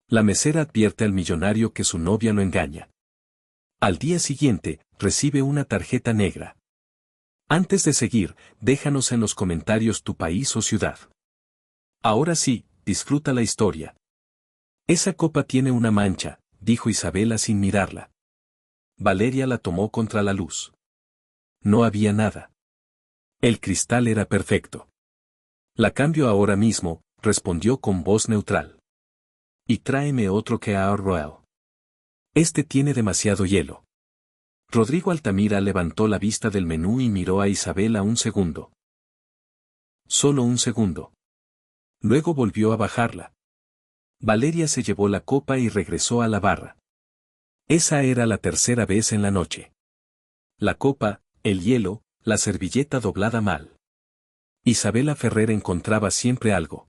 La mesera advierte al millonario que su novia lo engaña. Al día siguiente, recibe una tarjeta negra. Antes de seguir, déjanos en los comentarios tu país o ciudad. Ahora sí, disfruta la historia. Esa copa tiene una mancha, dijo Isabela sin mirarla. Valeria la tomó contra la luz. No había nada. El cristal era perfecto. La cambio ahora mismo, respondió con voz neutral. Y tráeme otro Kear Royal. Este tiene demasiado hielo. Rodrigo Altamira levantó la vista del menú y miró a Isabela un segundo. Solo un segundo. Luego volvió a bajarla. Valeria se llevó la copa y regresó a la barra. Esa era la tercera vez en la noche. La copa, el hielo, la servilleta doblada mal. Isabela Ferrer encontraba siempre algo.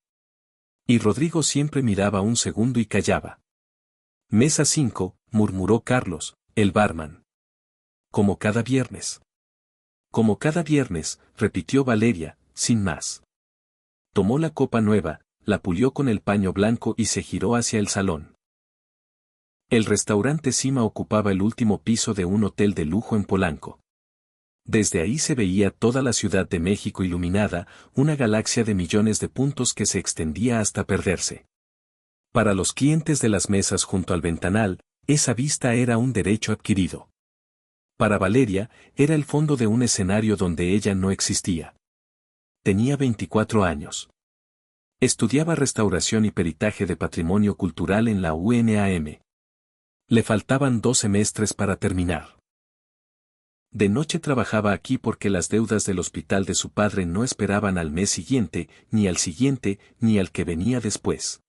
Y Rodrigo siempre miraba un segundo y callaba. Mesa 5, murmuró Carlos, el barman. Como cada viernes. Como cada viernes, repitió Valeria, sin más. Tomó la copa nueva, la pulió con el paño blanco y se giró hacia el salón. El restaurante Cima ocupaba el último piso de un hotel de lujo en Polanco. Desde ahí se veía toda la Ciudad de México iluminada, una galaxia de millones de puntos que se extendía hasta perderse. Para los clientes de las mesas junto al ventanal, esa vista era un derecho adquirido. Para Valeria, era el fondo de un escenario donde ella no existía. Tenía 24 años. Estudiaba restauración y peritaje de patrimonio cultural en la UNAM. Le faltaban 2 semestres para terminar. De noche trabajaba aquí porque las deudas del hospital de su padre no esperaban al mes siguiente, ni al siguiente, ni al que venía después.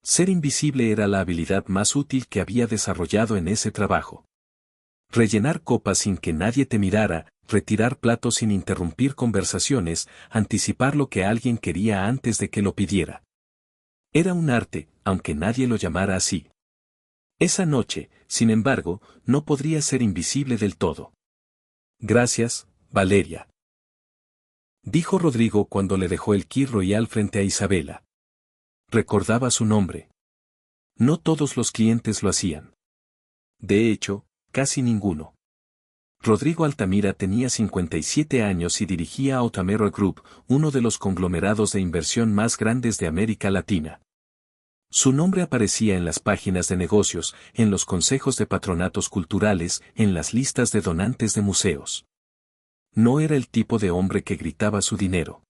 Ser invisible era la habilidad más útil que había desarrollado en ese trabajo. Rellenar copas sin que nadie te mirara, retirar platos sin interrumpir conversaciones, anticipar lo que alguien quería antes de que lo pidiera. Era un arte, aunque nadie lo llamara así. Esa noche, sin embargo, no podría ser invisible del todo. Gracias, Valeria. Dijo Rodrigo cuando le dejó el Kir Royal frente a Isabela. Recordaba su nombre. No todos los clientes lo hacían. De hecho, casi ninguno. Rodrigo Altamira tenía 57 años y dirigía a Otamero Group, uno de los conglomerados de inversión más grandes de América Latina. Su nombre aparecía en las páginas de negocios, en los consejos de patronatos culturales, en las listas de donantes de museos. No era el tipo de hombre que gritaba su dinero.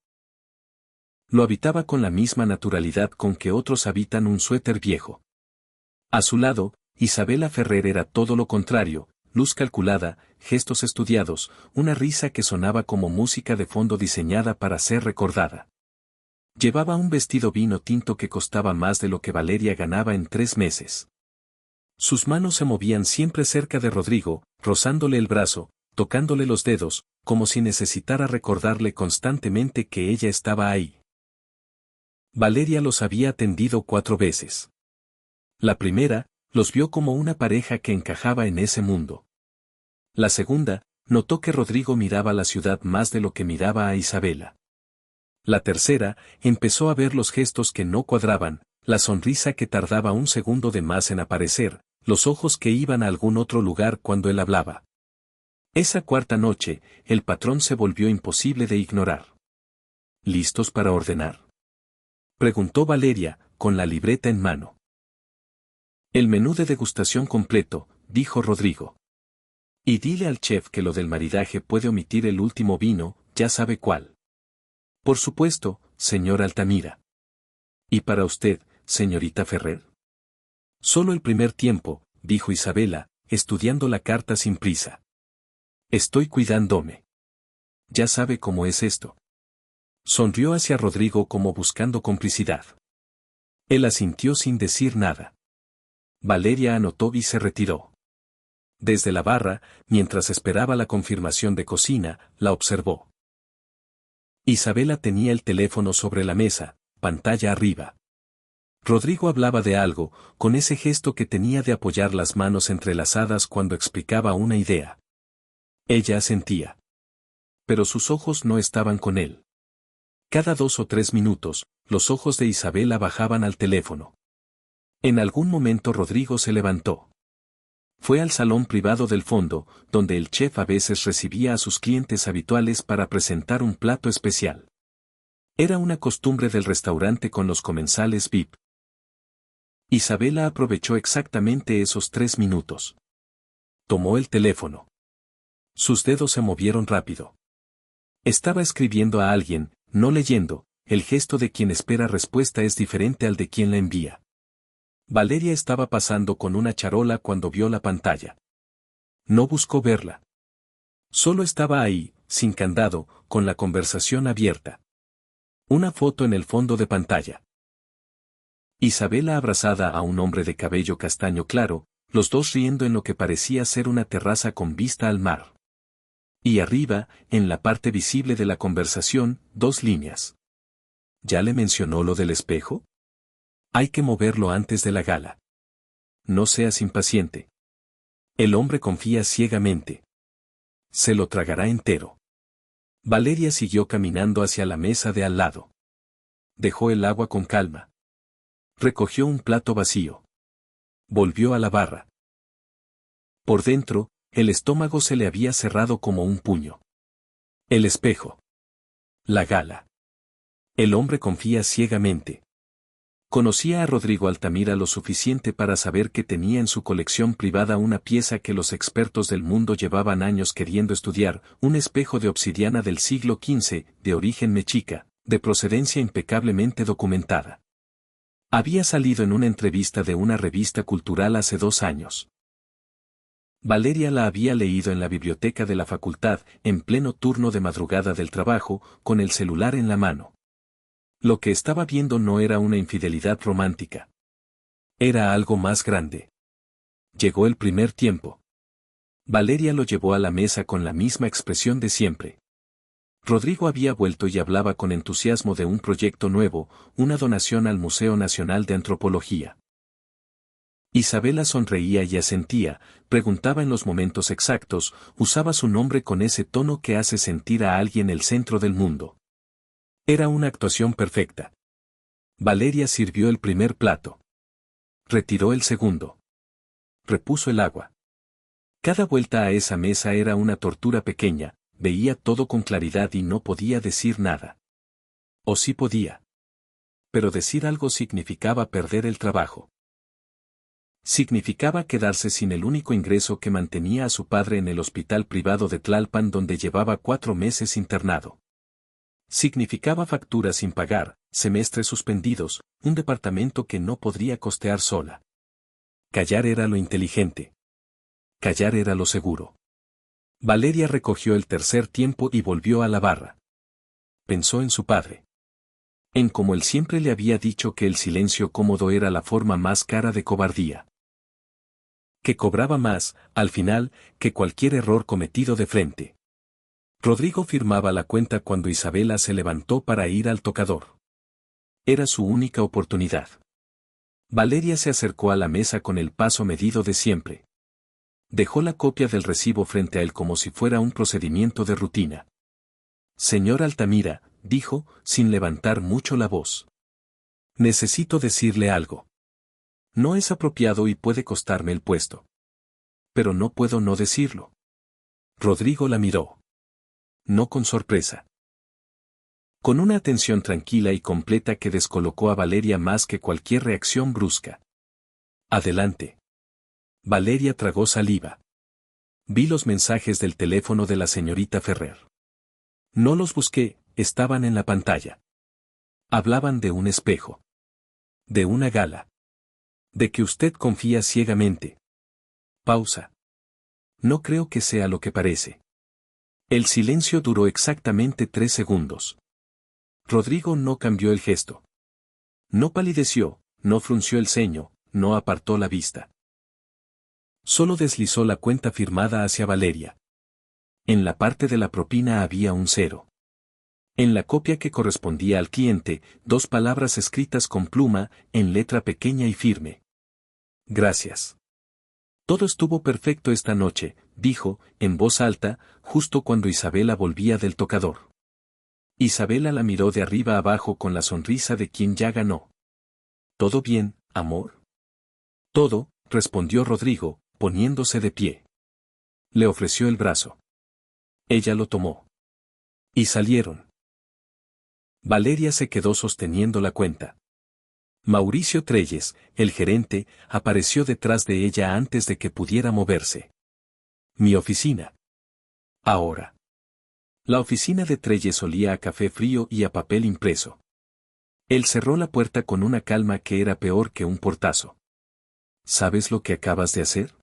Lo habitaba con la misma naturalidad con que otros habitan un suéter viejo. A su lado, Isabela Ferrer era todo lo contrario, luz calculada, gestos estudiados, una risa que sonaba como música de fondo diseñada para ser recordada. Llevaba un vestido vino tinto que costaba más de lo que Valeria ganaba en 3 meses. Sus manos se movían siempre cerca de Rodrigo, rozándole el brazo, tocándole los dedos, como si necesitara recordarle constantemente que ella estaba ahí. Valeria los había atendido 4 veces. La primera, los vio como una pareja que encajaba en ese mundo. La segunda, notó que Rodrigo miraba la ciudad más de lo que miraba a Isabela. La tercera, empezó a ver los gestos que no cuadraban, la sonrisa que tardaba un segundo de más en aparecer, los ojos que iban a algún otro lugar cuando él hablaba. Esa cuarta noche, el patrón se volvió imposible de ignorar. ¿Listos para ordenar?, preguntó Valeria, con la libreta en mano. El menú de degustación completo, dijo Rodrigo. Y dile al chef que lo del maridaje puede omitir el último vino, ya sabe cuál. Por supuesto, señor Altamira. ¿Y para usted, señorita Ferrer? Solo el primer tiempo, dijo Isabela, estudiando la carta sin prisa. Estoy cuidándome. Ya sabe cómo es esto. Sonrió hacia Rodrigo como buscando complicidad. Él asintió sin decir nada. Valeria anotó y se retiró. Desde la barra, mientras esperaba la confirmación de cocina, la observó. Isabela tenía el teléfono sobre la mesa, pantalla arriba. Rodrigo hablaba de algo, con ese gesto que tenía de apoyar las manos entrelazadas cuando explicaba una idea. Ella asentía. Pero sus ojos no estaban con él. Cada 2 o 3 minutos, los ojos de Isabela bajaban al teléfono. En algún momento Rodrigo se levantó. Fue al salón privado del fondo, donde el chef a veces recibía a sus clientes habituales para presentar un plato especial. Era una costumbre del restaurante con los comensales VIP. Isabela aprovechó exactamente esos 3 minutos. Tomó el teléfono. Sus dedos se movieron rápido. Estaba escribiendo a alguien, no leyendo. El gesto de quien espera respuesta es diferente al de quien la envía. Valeria estaba pasando con una charola cuando vio la pantalla. No buscó verla. Solo estaba ahí, sin candado, con la conversación abierta. Una foto en el fondo de pantalla. Isabela abrazada a un hombre de cabello castaño claro, los dos riendo en lo que parecía ser una terraza con vista al mar. Y arriba, en la parte visible de la conversación, 2 líneas. ¿Ya le mencionó lo del espejo? Hay que moverlo antes de la gala. No seas impaciente. El hombre confía ciegamente. Se lo tragará entero. Valeria siguió caminando hacia la mesa de al lado. Dejó el agua con calma. Recogió un plato vacío. Volvió a la barra. Por dentro, el estómago se le había cerrado como un puño. El espejo. La gala. El hombre confía ciegamente. Conocía a Rodrigo Altamira lo suficiente para saber que tenía en su colección privada una pieza que los expertos del mundo llevaban años queriendo estudiar, un espejo de obsidiana del siglo XV, de origen mexica, de procedencia impecablemente documentada. Había salido en una entrevista de una revista cultural hace 2 años. Valeria la había leído en la biblioteca de la facultad, en pleno turno de madrugada del trabajo, con el celular en la mano. Lo que estaba viendo no era una infidelidad romántica. Era algo más grande. Llegó el primer tiempo. Valeria lo llevó a la mesa con la misma expresión de siempre. Rodrigo había vuelto y hablaba con entusiasmo de un proyecto nuevo, una donación al Museo Nacional de Antropología. Isabela sonreía y asentía, preguntaba en los momentos exactos, usaba su nombre con ese tono que hace sentir a alguien el centro del mundo. Era una actuación perfecta. Valeria sirvió el primer plato. Retiró el segundo. Repuso el agua. Cada vuelta a esa mesa era una tortura pequeña, veía todo con claridad y no podía decir nada. O sí podía. Pero decir algo significaba perder el trabajo. Significaba quedarse sin el único ingreso que mantenía a su padre en el hospital privado de Tlalpan donde llevaba 4 meses internado. Significaba facturas sin pagar, semestres suspendidos, un departamento que no podría costear sola. Callar era lo inteligente. Callar era lo seguro. Valeria recogió el tercer tiempo y volvió a la barra. Pensó en su padre. En cómo él siempre le había dicho que el silencio cómodo era la forma más cara de cobardía. Que cobraba más, al final, que cualquier error cometido de frente. Rodrigo firmaba la cuenta cuando Isabela se levantó para ir al tocador. Era su única oportunidad. Valeria se acercó a la mesa con el paso medido de siempre. Dejó la copia del recibo frente a él como si fuera un procedimiento de rutina. Señor Altamira, dijo, sin levantar mucho la voz. Necesito decirle algo. No es apropiado y puede costarme el puesto. Pero no puedo no decirlo. Rodrigo la miró. No con sorpresa. Con una atención tranquila y completa que descolocó a Valeria más que cualquier reacción brusca. Adelante. Valeria tragó saliva. Vi los mensajes del teléfono de la señorita Ferrer. No los busqué, estaban en la pantalla. Hablaban de un espejo. De una gala. De que usted confía ciegamente. Pausa. No creo que sea lo que parece. El silencio duró exactamente 3 segundos. Rodrigo no cambió el gesto. No palideció, no frunció el ceño, no apartó la vista. Solo deslizó la cuenta firmada hacia Valeria. En la parte de la propina había un 0. En la copia que correspondía al cliente, 2 palabras escritas con pluma, en letra pequeña y firme. Gracias. Todo estuvo perfecto esta noche, dijo, en voz alta, justo cuando Isabela volvía del tocador. Isabela la miró de arriba abajo con la sonrisa de quien ya ganó. ¿Todo bien, amor? Todo, respondió Rodrigo, poniéndose de pie. Le ofreció el brazo. Ella lo tomó. Y salieron. Valeria se quedó sosteniendo la cuenta. Mauricio Trelles, el gerente, apareció detrás de ella antes de que pudiera moverse. Mi oficina. Ahora. La oficina de Trelles olía a café frío y a papel impreso. Él cerró la puerta con una calma que era peor que un portazo. ¿Sabes lo que acabas de hacer?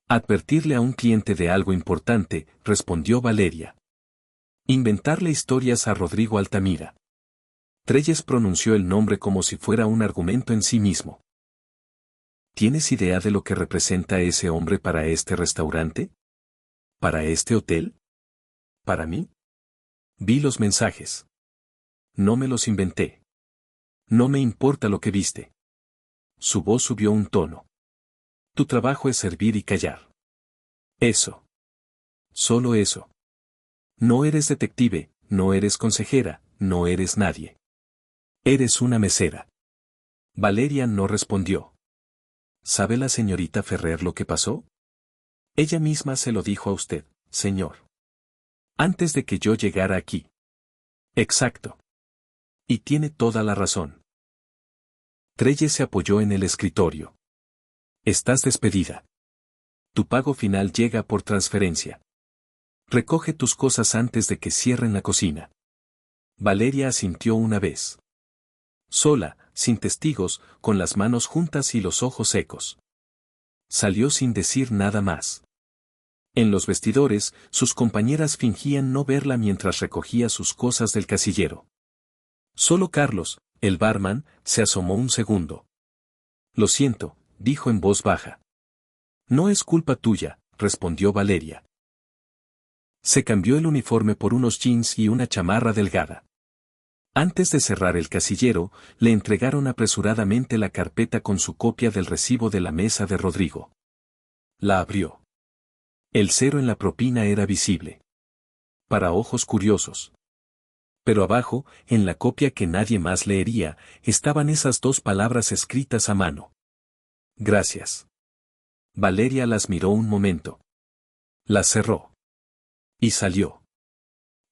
Advertirle a un cliente de algo importante, respondió Valeria. Inventarle historias a Rodrigo Altamira. Trelles pronunció el nombre como si fuera un argumento en sí mismo. ¿Tienes idea de lo que representa ese hombre para este restaurante? ¿Para este hotel? ¿Para mí? Vi los mensajes. No me los inventé. No me importa lo que viste. Su voz subió un tono. Tu trabajo es servir y callar. Eso. Solo eso. No eres detective, no eres consejera, no eres nadie. Eres una mesera. Valeria no respondió. ¿Sabe la señorita Ferrer lo que pasó? Ella misma se lo dijo a usted, señor. Antes de que yo llegara aquí. Exacto. Y tiene toda la razón. Trelles se apoyó en el escritorio. Estás despedida. Tu pago final llega por transferencia. Recoge tus cosas antes de que cierren la cocina. Valeria asintió una vez. Sola, sin testigos, con las manos juntas y los ojos secos. Salió sin decir nada más. En los vestidores, sus compañeras fingían no verla mientras recogía sus cosas del casillero. Solo Carlos, el barman, se asomó un segundo. Lo siento, dijo en voz baja. No es culpa tuya, respondió Valeria. Se cambió el uniforme por unos jeans y una chamarra delgada. Antes de cerrar el casillero, le entregaron apresuradamente la carpeta con su copia del recibo de la mesa de Rodrigo. La abrió. El cero en la propina era visible. Para ojos curiosos. Pero abajo, en la copia que nadie más leería, estaban esas dos palabras escritas a mano. Gracias. Valeria las miró un momento. Las cerró. Y salió.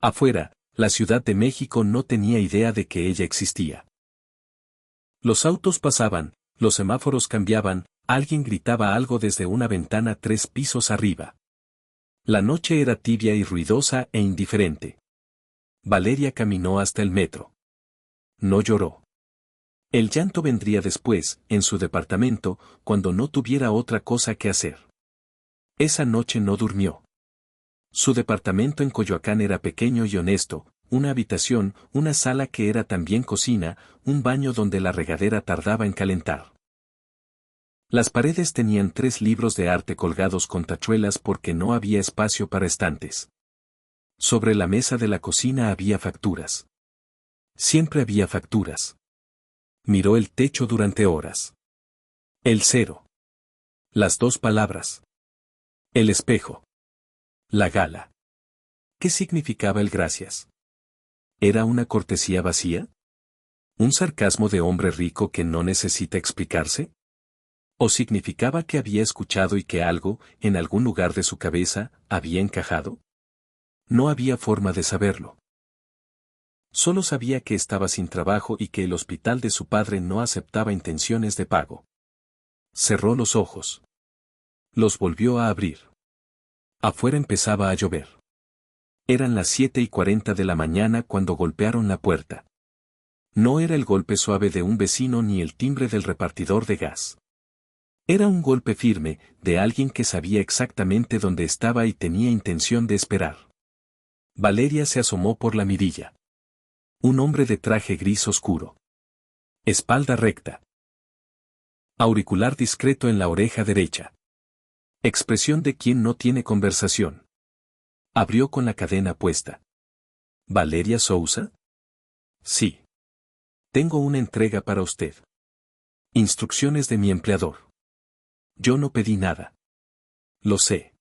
Afuera, la Ciudad de México no tenía idea de que ella existía. Los autos pasaban, los semáforos cambiaban, alguien gritaba algo desde una ventana 3 pisos arriba. La noche era tibia y ruidosa e indiferente. Valeria caminó hasta el metro. No lloró. El llanto vendría después, en su departamento, cuando no tuviera otra cosa que hacer. Esa noche no durmió. Su departamento en Coyoacán era pequeño y honesto, una habitación, una sala que era también cocina, un baño donde la regadera tardaba en calentar. Las paredes tenían 3 libros de arte colgados con tachuelas porque no había espacio para estantes. Sobre la mesa de la cocina había facturas. Siempre había facturas. Miró el techo durante horas. El cero. Las 2 palabras. El espejo. La gala. ¿Qué significaba el gracias? ¿Era una cortesía vacía? ¿Un sarcasmo de hombre rico que no necesita explicarse? ¿O significaba que había escuchado y que algo, en algún lugar de su cabeza, había encajado? No había forma de saberlo. Solo sabía que estaba sin trabajo y que el hospital de su padre no aceptaba intenciones de pago. Cerró los ojos. Los volvió a abrir. Afuera empezaba a llover. Eran las 7:40 de la mañana cuando golpearon la puerta. No era el golpe suave de un vecino ni el timbre del repartidor de gas. Era un golpe firme, de alguien que sabía exactamente dónde estaba y tenía intención de esperar. Valeria se asomó por la mirilla. Un hombre de traje gris oscuro. Espalda recta. Auricular discreto en la oreja derecha. Expresión de quien no tiene conversación. Abrió con la cadena puesta. ¿Valeria Sousa? Sí. Tengo una entrega para usted. Instrucciones de mi empleador. Yo no pedí nada. Lo sé.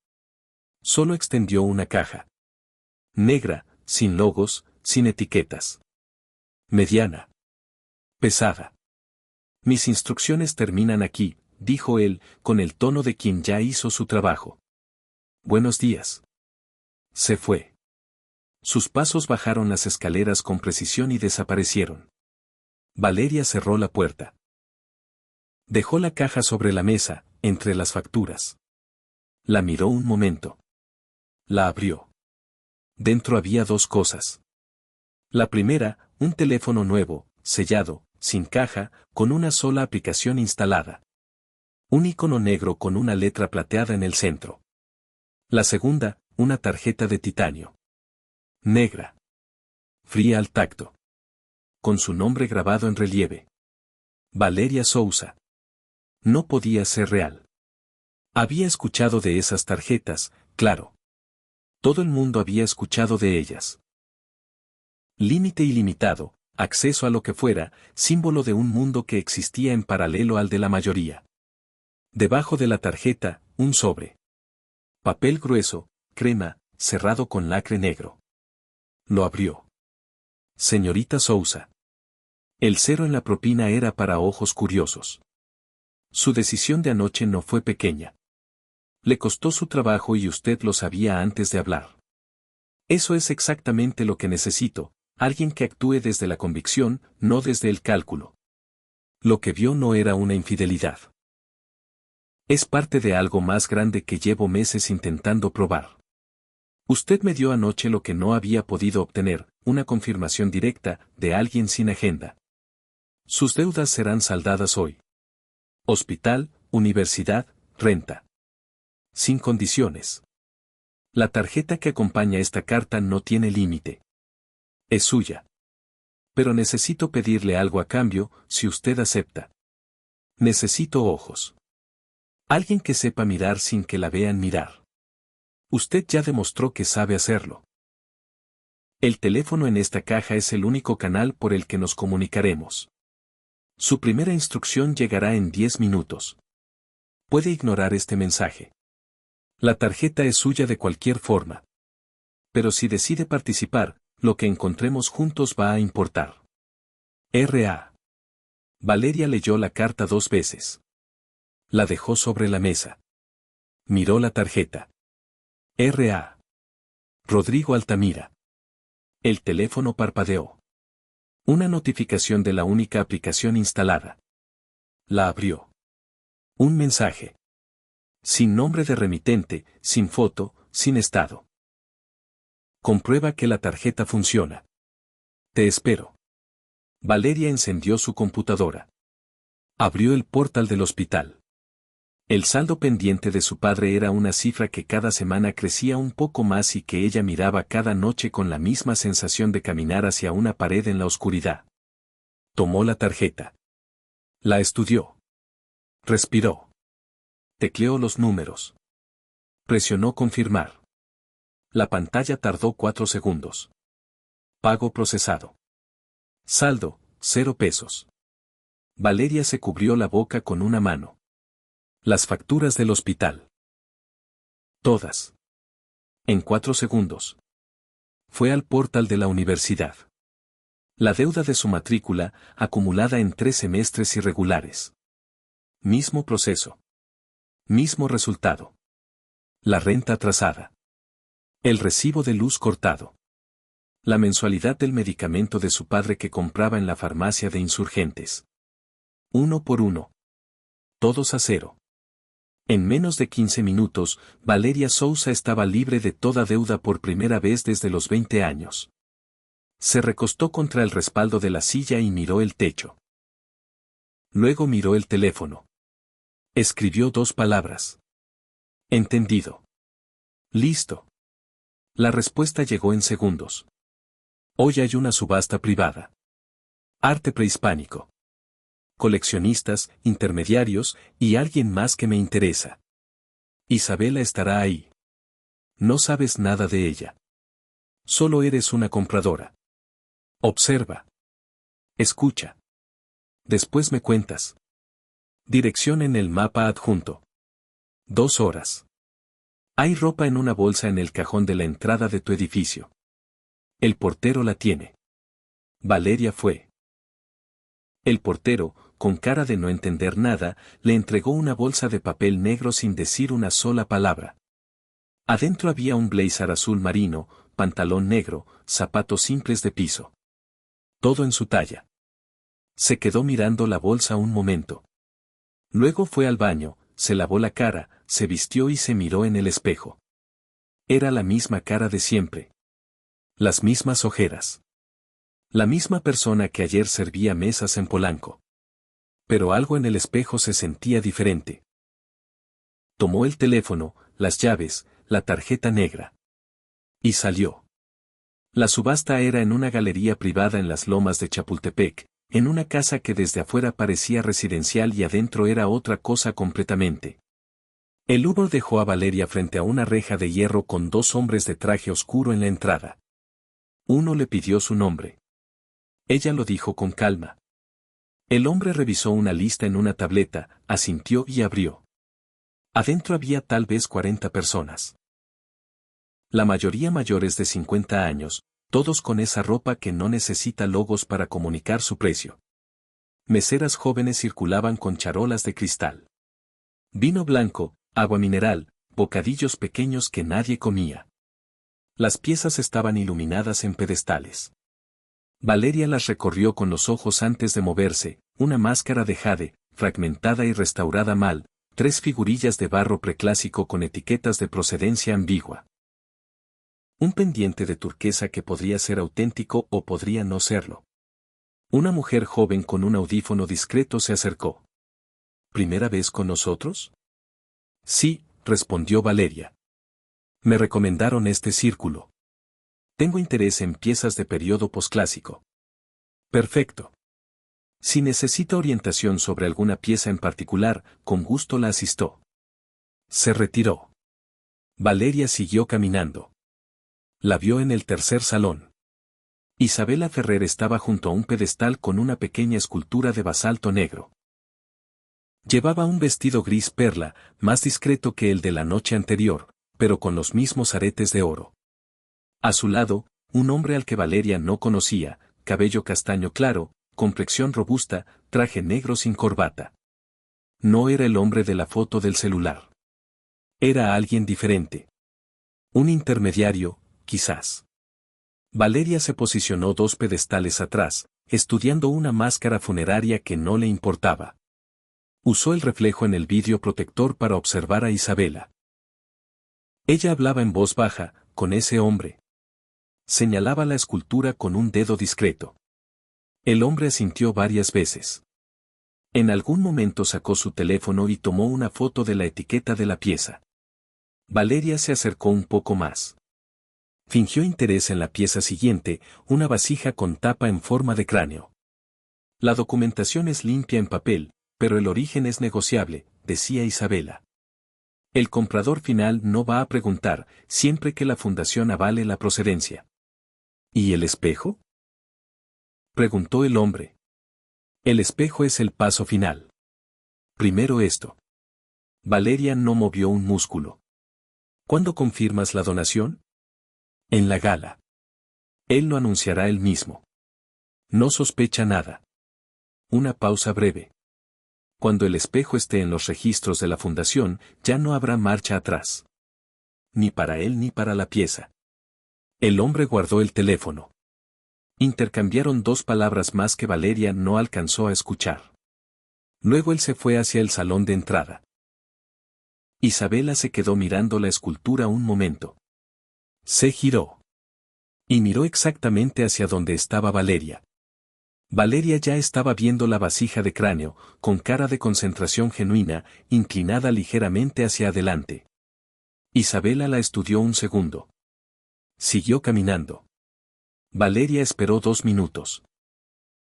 Solo extendió una caja. Negra, sin logos, sin etiquetas. Mediana. Pesada. Mis instrucciones terminan aquí, dijo él, con el tono de quien ya hizo su trabajo. Buenos días. Se fue. Sus pasos bajaron las escaleras con precisión y desaparecieron. Valeria cerró la puerta. Dejó la caja sobre la mesa, entre las facturas. La miró un momento. La abrió. Dentro había dos cosas. La primera, un teléfono nuevo, sellado, sin caja, con una sola aplicación instalada. Un icono negro con una letra plateada en el centro. La segunda, una tarjeta de titanio. Negra. Fría al tacto. Con su nombre grabado en relieve. Valeria Sousa. No podía ser real. Había escuchado de esas tarjetas, claro. Todo el mundo había escuchado de ellas. Límite ilimitado, acceso a lo que fuera, símbolo de un mundo que existía en paralelo al de la mayoría. Debajo de la tarjeta, un sobre. Papel grueso, crema, cerrado con lacre negro. Lo abrió. Señorita Sousa. El cero en la propina era para ojos curiosos. Su decisión de anoche no fue pequeña. Le costó su trabajo y usted lo sabía antes de hablar. Eso es exactamente lo que necesito, alguien que actúe desde la convicción, no desde el cálculo. Lo que vio no era una infidelidad. Es parte de algo más grande que llevo meses intentando probar. Usted me dio anoche lo que no había podido obtener, una confirmación directa, de alguien sin agenda. Sus deudas serán saldadas hoy. Hospital, universidad, renta. Sin condiciones. La tarjeta que acompaña esta carta no tiene límite. Es suya. Pero necesito pedirle algo a cambio, si usted acepta. Necesito ojos. Alguien que sepa mirar sin que la vean mirar. Usted ya demostró que sabe hacerlo. El teléfono en esta caja es el único canal por el que nos comunicaremos. Su primera instrucción llegará en 10 minutos. Puede ignorar este mensaje. La tarjeta es suya de cualquier forma. Pero si decide participar, lo que encontremos juntos va a importar. R.A. Valeria leyó la carta 2 veces. La dejó sobre la mesa. Miró la tarjeta. R.A. Rodrigo Altamira. El teléfono parpadeó. Una notificación de la única aplicación instalada. La abrió. Un mensaje. Sin nombre de remitente, sin foto, sin estado. Comprueba que la tarjeta funciona. Te espero. Valeria encendió su computadora. Abrió el portal del hospital. El saldo pendiente de su padre era una cifra que cada semana crecía un poco más y que ella miraba cada noche con la misma sensación de caminar hacia una pared en la oscuridad. Tomó la tarjeta. La estudió. Respiró. Tecleó los números. Presionó confirmar. La pantalla tardó 4 segundos. Pago procesado. Saldo, 0 pesos. Valeria se cubrió la boca con una mano. Las facturas del hospital. Todas. En 4 segundos. Fue al portal de la universidad. La deuda de su matrícula, acumulada en 3 semestres irregulares. Mismo proceso. Mismo resultado. La renta atrasada. El recibo de luz cortado. La mensualidad del medicamento de su padre que compraba en la farmacia de Insurgentes. 1 por 1. Todos a 0. En menos de 15 minutos, Valeria Sousa estaba libre de toda deuda por primera vez desde los 20 años. Se recostó contra el respaldo de la silla y miró el techo. Luego miró el teléfono. Escribió 2 palabras. Entendido. Listo. La respuesta llegó en segundos. Hoy hay una subasta privada. Arte prehispánico. Coleccionistas, intermediarios, y alguien más que me interesa. Isabela estará ahí. No sabes nada de ella. Solo eres una compradora. Observa. Escucha. Después me cuentas. Dirección en el mapa adjunto. 2 horas. Hay ropa en una bolsa en el cajón de la entrada de tu edificio. El portero la tiene. Valeria fue. El portero, con cara de no entender nada, le entregó una bolsa de papel negro sin decir una sola palabra. Adentro había un blazer azul marino, pantalón negro, zapatos simples de piso. Todo en su talla. Se quedó mirando la bolsa un momento. Luego fue al baño, se lavó la cara, se vistió y se miró en el espejo. Era la misma cara de siempre. Las mismas ojeras. La misma persona que ayer servía mesas en Polanco. Pero algo en el espejo se sentía diferente. Tomó el teléfono, las llaves, la tarjeta negra. Y salió. La subasta era en una galería privada en las lomas de Chapultepec, en una casa que desde afuera parecía residencial y adentro era otra cosa completamente. El Uber dejó a Valeria frente a una reja de hierro con dos hombres de traje oscuro en la entrada. Uno le pidió su nombre. Ella lo dijo con calma. El hombre revisó una lista en una tableta, asintió y abrió. Adentro había tal vez 40 personas. La mayoría mayores de 50 años, todos con esa ropa que no necesita logos para comunicar su precio. Meseras jóvenes circulaban con charolas de cristal. Vino blanco, agua mineral, bocadillos pequeños que nadie comía. Las piezas estaban iluminadas en pedestales. Valeria las recorrió con los ojos antes de moverse, una máscara de jade, fragmentada y restaurada mal, 3 figurillas de barro preclásico con etiquetas de procedencia ambigua. Un pendiente de turquesa que podría ser auténtico o podría no serlo. Una mujer joven con un audífono discreto se acercó. ¿Primera vez con nosotros? Sí, respondió Valeria. Me recomendaron este círculo. Tengo interés en piezas de periodo posclásico. Perfecto. Si necesita orientación sobre alguna pieza en particular, con gusto la asisto. Se retiró. Valeria siguió caminando. La vio en el tercer salón. Isabela Ferrer estaba junto a un pedestal con una pequeña escultura de basalto negro. Llevaba un vestido gris perla, más discreto que el de la noche anterior, pero con los mismos aretes de oro. A su lado, un hombre al que Valeria no conocía, cabello castaño claro, complexión robusta, traje negro sin corbata. No era el hombre de la foto del celular. Era alguien diferente. Un intermediario, quizás. Valeria se posicionó 2 pedestales atrás, estudiando una máscara funeraria que no le importaba. Usó el reflejo en el vidrio protector para observar a Isabela. Ella hablaba en voz baja, con ese hombre. Señalaba la escultura con un dedo discreto. El hombre asintió varias veces. En algún momento sacó su teléfono y tomó una foto de la etiqueta de la pieza. Valeria se acercó un poco más. Fingió interés en la pieza siguiente, una vasija con tapa en forma de cráneo. La documentación es limpia en papel, pero el origen es negociable, decía Isabela. El comprador final no va a preguntar, siempre que la fundación avale la procedencia. ¿Y el espejo? Preguntó el hombre. El espejo es el paso final. Primero esto. Valeria no movió un músculo. ¿Cuándo confirmas la donación? En la gala. Él lo anunciará él mismo. No sospecha nada. Una pausa breve. Cuando el espejo esté en los registros de la fundación, ya no habrá marcha atrás. Ni para él ni para la pieza. El hombre guardó el teléfono. Intercambiaron 2 palabras más que Valeria no alcanzó a escuchar. Luego él se fue hacia el salón de entrada. Isabela se quedó mirando la escultura un momento. Se giró. Y miró exactamente hacia donde estaba Valeria. Valeria ya estaba viendo la vasija de cráneo, con cara de concentración genuina, inclinada ligeramente hacia adelante. Isabela la estudió un segundo. Siguió caminando. Valeria esperó 2 minutos.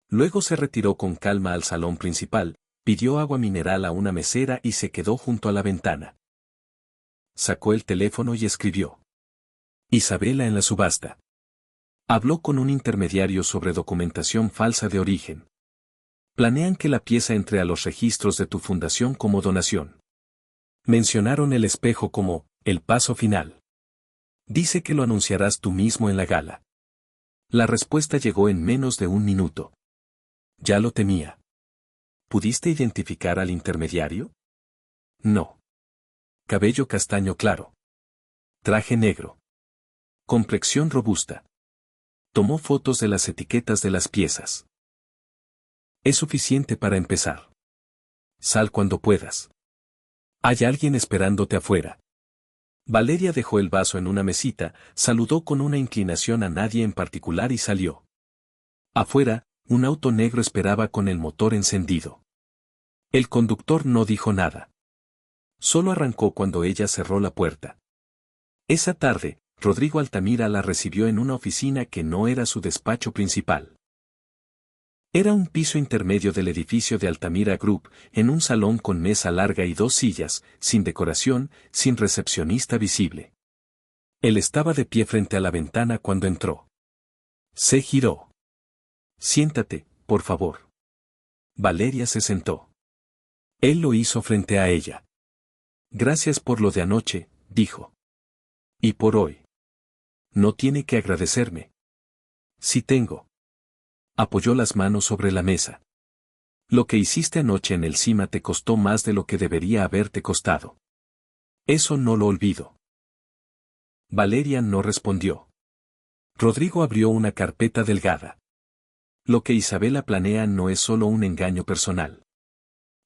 Luego se retiró con calma al salón principal, pidió agua mineral a una mesera y se quedó junto a la ventana. Sacó el teléfono y escribió. Isabela en la subasta. Habló con un intermediario sobre documentación falsa de origen. Planean que la pieza entre a los registros de tu fundación como donación. Mencionaron el espejo como el paso final. Dice que lo anunciarás tú mismo en la gala. La respuesta llegó en menos de 1 minuto. Ya lo temía. ¿Pudiste identificar al intermediario? No. Cabello castaño claro. Traje negro. Complexión robusta. Tomó fotos de las etiquetas de las piezas. Es suficiente para empezar. Sal cuando puedas. Hay alguien esperándote afuera. Valeria dejó el vaso en una mesita, saludó con una inclinación a nadie en particular y salió. Afuera, un auto negro esperaba con el motor encendido. El conductor no dijo nada. Solo arrancó cuando ella cerró la puerta. Esa tarde, Rodrigo Altamira la recibió en una oficina que no era su despacho principal. Era un piso intermedio del edificio de Altamira Group, en un salón con mesa larga y 2 sillas, sin decoración, sin recepcionista visible. Él estaba de pie frente a la ventana cuando entró. Se giró. Siéntate, por favor. Valeria se sentó. Él lo hizo frente a ella. Gracias por lo de anoche, dijo. Y por hoy. No tiene que agradecerme. Sí tengo. Apoyó las manos sobre la mesa. Lo que hiciste anoche en el CIMA te costó más de lo que debería haberte costado. Eso no lo olvido. Valeria no respondió. Rodrigo abrió una carpeta delgada. Lo que Isabela planea no es solo un engaño personal.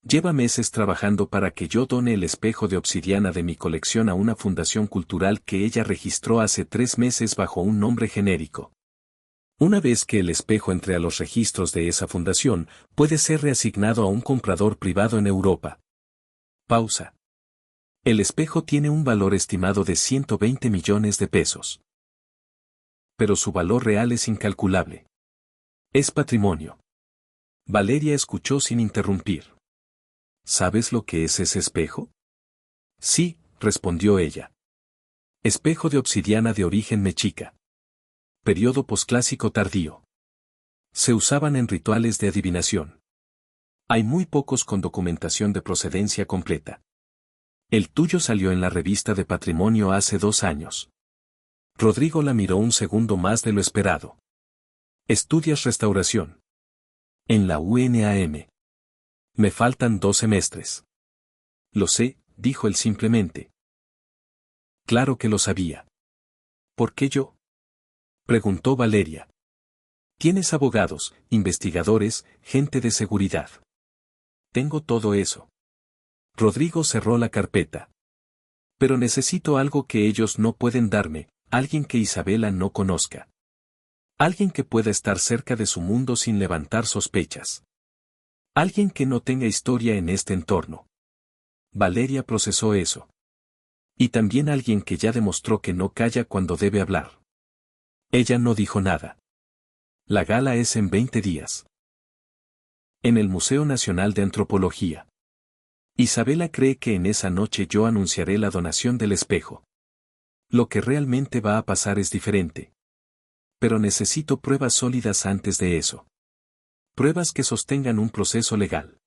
Lleva meses trabajando para que yo done el espejo de obsidiana de mi colección a una fundación cultural que ella registró hace 3 meses bajo un nombre genérico. Una vez que el espejo entre a los registros de esa fundación, puede ser reasignado a un comprador privado en Europa. Pausa. El espejo tiene un valor estimado de 120 millones de pesos. Pero su valor real es incalculable. Es patrimonio. Valeria escuchó sin interrumpir. ¿Sabes lo que es ese espejo? Sí, respondió ella. Espejo de obsidiana de origen mexica. Periodo posclásico tardío. Se usaban en rituales de adivinación. Hay muy pocos con documentación de procedencia completa. El tuyo salió en la revista de Patrimonio hace 2 años. Rodrigo la miró un segundo más de lo esperado. ¿Estudias restauración? En la UNAM. Me faltan 2 semestres. Lo sé, dijo él simplemente. Claro que lo sabía. ¿Por qué yo? Preguntó Valeria. Tienes abogados, investigadores, gente de seguridad. Tengo todo eso. Rodrigo cerró la carpeta. Pero necesito algo que ellos no pueden darme, alguien que Isabela no conozca. Alguien que pueda estar cerca de su mundo sin levantar sospechas. Alguien que no tenga historia en este entorno. Valeria procesó eso. Y también alguien que ya demostró que no calla cuando debe hablar. Ella no dijo nada. La gala es en 20 días. En el Museo Nacional de Antropología. Isabela cree que en esa noche yo anunciaré la donación del espejo. Lo que realmente va a pasar es diferente. Pero necesito pruebas sólidas antes de eso. Pruebas que sostengan un proceso legal.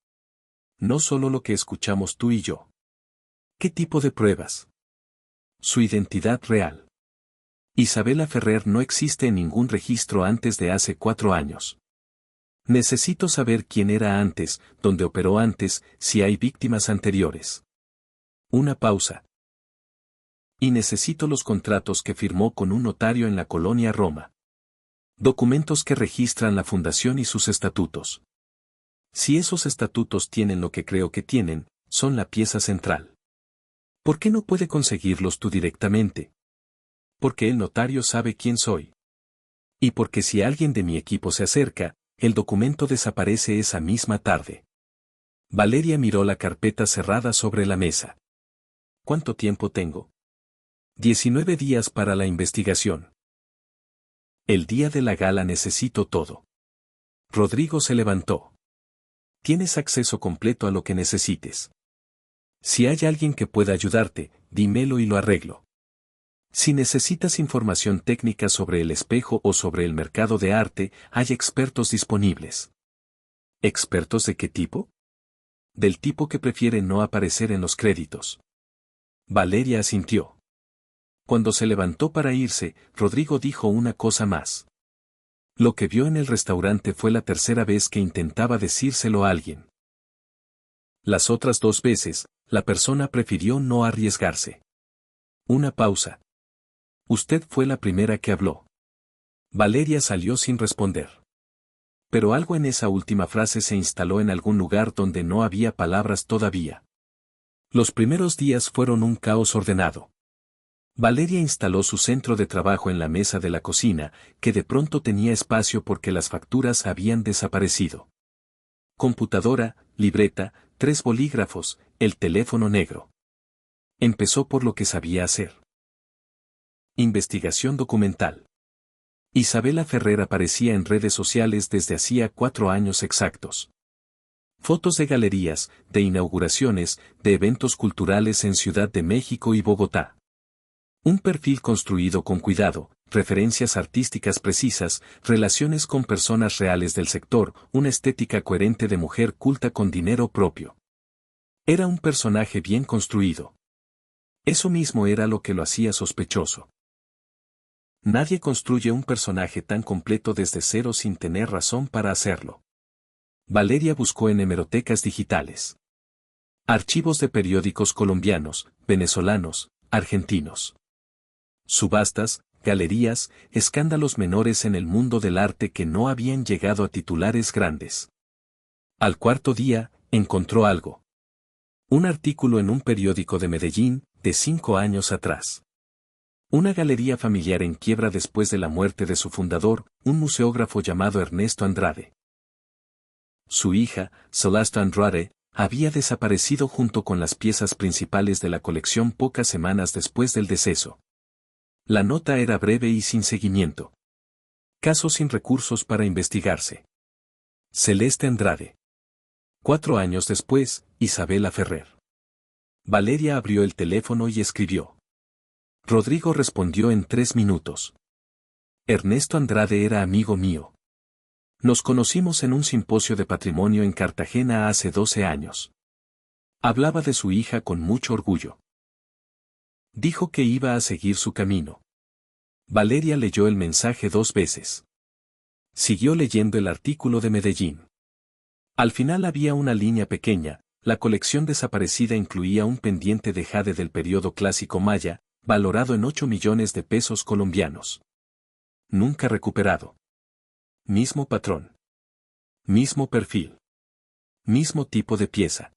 No solo lo que escuchamos tú y yo. ¿Qué tipo de pruebas? Su identidad real. Isabela Ferrer no existe en ningún registro antes de hace 4 años. Necesito saber quién era antes, dónde operó antes, si hay víctimas anteriores. Una pausa. Y necesito los contratos que firmó con un notario en la colonia Roma. Documentos que registran la fundación y sus estatutos. Si esos estatutos tienen lo que creo que tienen, son la pieza central. ¿Por qué no puede conseguirlos tú directamente? Porque el notario sabe quién soy. Y porque si alguien de mi equipo se acerca, el documento desaparece esa misma tarde. Valeria miró la carpeta cerrada sobre la mesa. ¿Cuánto tiempo tengo? 19 días para la investigación. El día de la gala necesito todo. Rodrigo se levantó. Tienes acceso completo a lo que necesites. Si hay alguien que pueda ayudarte, dímelo y lo arreglo. Si necesitas información técnica sobre el espejo o sobre el mercado de arte, hay expertos disponibles. ¿Expertos de qué tipo? Del tipo que prefiere no aparecer en los créditos. Valeria asintió. Cuando se levantó para irse, Rodrigo dijo una cosa más. Lo que vio en el restaurante fue la tercera vez que intentaba decírselo a alguien. Las otras 2 veces, la persona prefirió no arriesgarse. Una pausa. Usted fue la primera que habló. Valeria salió sin responder. Pero algo en esa última frase se instaló en algún lugar donde no había palabras todavía. Los primeros días fueron un caos ordenado. Valeria instaló su centro de trabajo en la mesa de la cocina, que de pronto tenía espacio porque las facturas habían desaparecido. Computadora, libreta, 3 bolígrafos, el teléfono negro. Empezó por lo que sabía hacer. Investigación documental. Isabela Ferrer aparecía en redes sociales desde hacía 4 años exactos. Fotos de galerías, de inauguraciones, de eventos culturales en Ciudad de México y Bogotá. Un perfil construido con cuidado, referencias artísticas precisas, relaciones con personas reales del sector, una estética coherente de mujer culta con dinero propio. Era un personaje bien construido. Eso mismo era lo que lo hacía sospechoso. Nadie construye un personaje tan completo desde cero sin tener razón para hacerlo. Valeria buscó en hemerotecas digitales. Archivos de periódicos colombianos, venezolanos, argentinos. Subastas, galerías, escándalos menores en el mundo del arte que no habían llegado a titulares grandes. Al 4.º día, encontró algo. Un artículo en un periódico de Medellín, de 5 años atrás. Una galería familiar en quiebra después de la muerte de su fundador, un museógrafo llamado Ernesto Andrade. Su hija, Celeste Andrade, había desaparecido junto con las piezas principales de la colección pocas semanas después del deceso. La nota era breve y sin seguimiento. Caso sin recursos para investigarse. Celeste Andrade. 4 años después, Isabela Ferrer. Valeria abrió el teléfono y escribió. Rodrigo respondió en 3 minutos. Ernesto Andrade era amigo mío. Nos conocimos en un simposio de patrimonio en Cartagena hace 12 años. Hablaba de su hija con mucho orgullo. Dijo que iba a seguir su camino. Valeria leyó el mensaje 2 veces. Siguió leyendo el artículo de Medellín. Al final había una línea pequeña, la colección desaparecida incluía un pendiente de jade del periodo clásico maya, valorado en 8 millones de pesos colombianos. Nunca recuperado. Mismo patrón. Mismo perfil. Mismo tipo de pieza.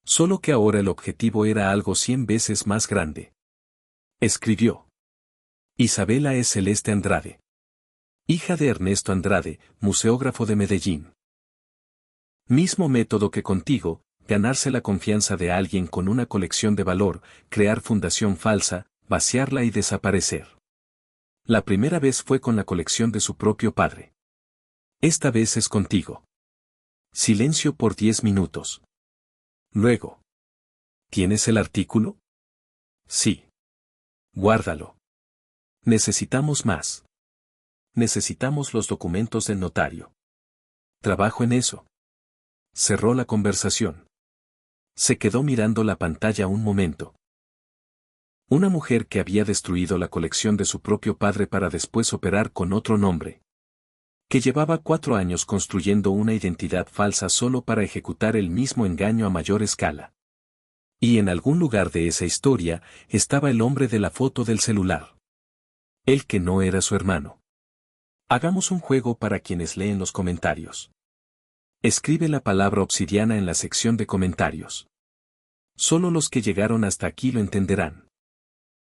Solo que ahora el objetivo era algo 100 veces más grande. Escribió. Isabela es Celeste Andrade. Hija de Ernesto Andrade, museógrafo de Medellín. Mismo método que contigo, ganarse la confianza de alguien con una colección de valor, crear fundación falsa, vaciarla y desaparecer. La primera vez fue con la colección de su propio padre. Esta vez es contigo. Silencio por 10 minutos. Luego. ¿Tienes el artículo? Sí. Guárdalo. Necesitamos más. Necesitamos los documentos del notario. Trabajo en eso. Cerró la conversación. Se quedó mirando la pantalla un momento. Una mujer que había destruido la colección de su propio padre para después operar con otro nombre. Que llevaba 4 años construyendo una identidad falsa solo para ejecutar el mismo engaño a mayor escala. Y en algún lugar de esa historia estaba el hombre de la foto del celular. El que no era su hermano. Hagamos un juego para quienes leen los comentarios. Escribe la palabra obsidiana en la sección de comentarios. Solo los que llegaron hasta aquí lo entenderán.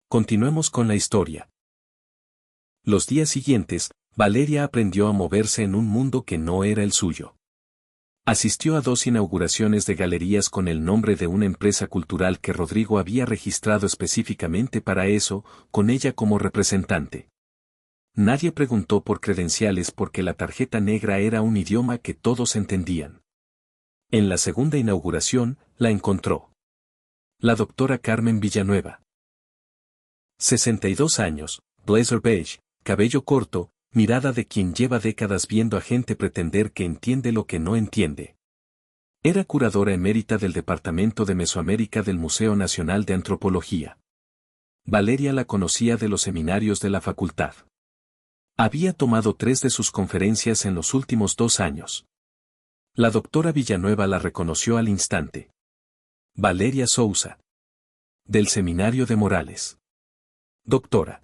Continuemos con la historia. Los días siguientes, Valeria aprendió a moverse en un mundo que no era el suyo. Asistió a 2 inauguraciones de galerías con el nombre de una empresa cultural que Rodrigo había registrado específicamente para eso, con ella como representante. Nadie preguntó por credenciales porque la tarjeta negra era un idioma que todos entendían. En la segunda inauguración, la encontró. La doctora Carmen Villanueva. 62 años, blazer beige, cabello corto, mirada de quien lleva décadas viendo a gente pretender que entiende lo que no entiende. Era curadora emérita del Departamento de Mesoamérica del Museo Nacional de Antropología. Valeria la conocía de los seminarios de la facultad. Había tomado 3 de sus conferencias en los últimos 2 años. La doctora Villanueva la reconoció al instante. Valeria Sousa. Del Seminario de Morales. Doctora.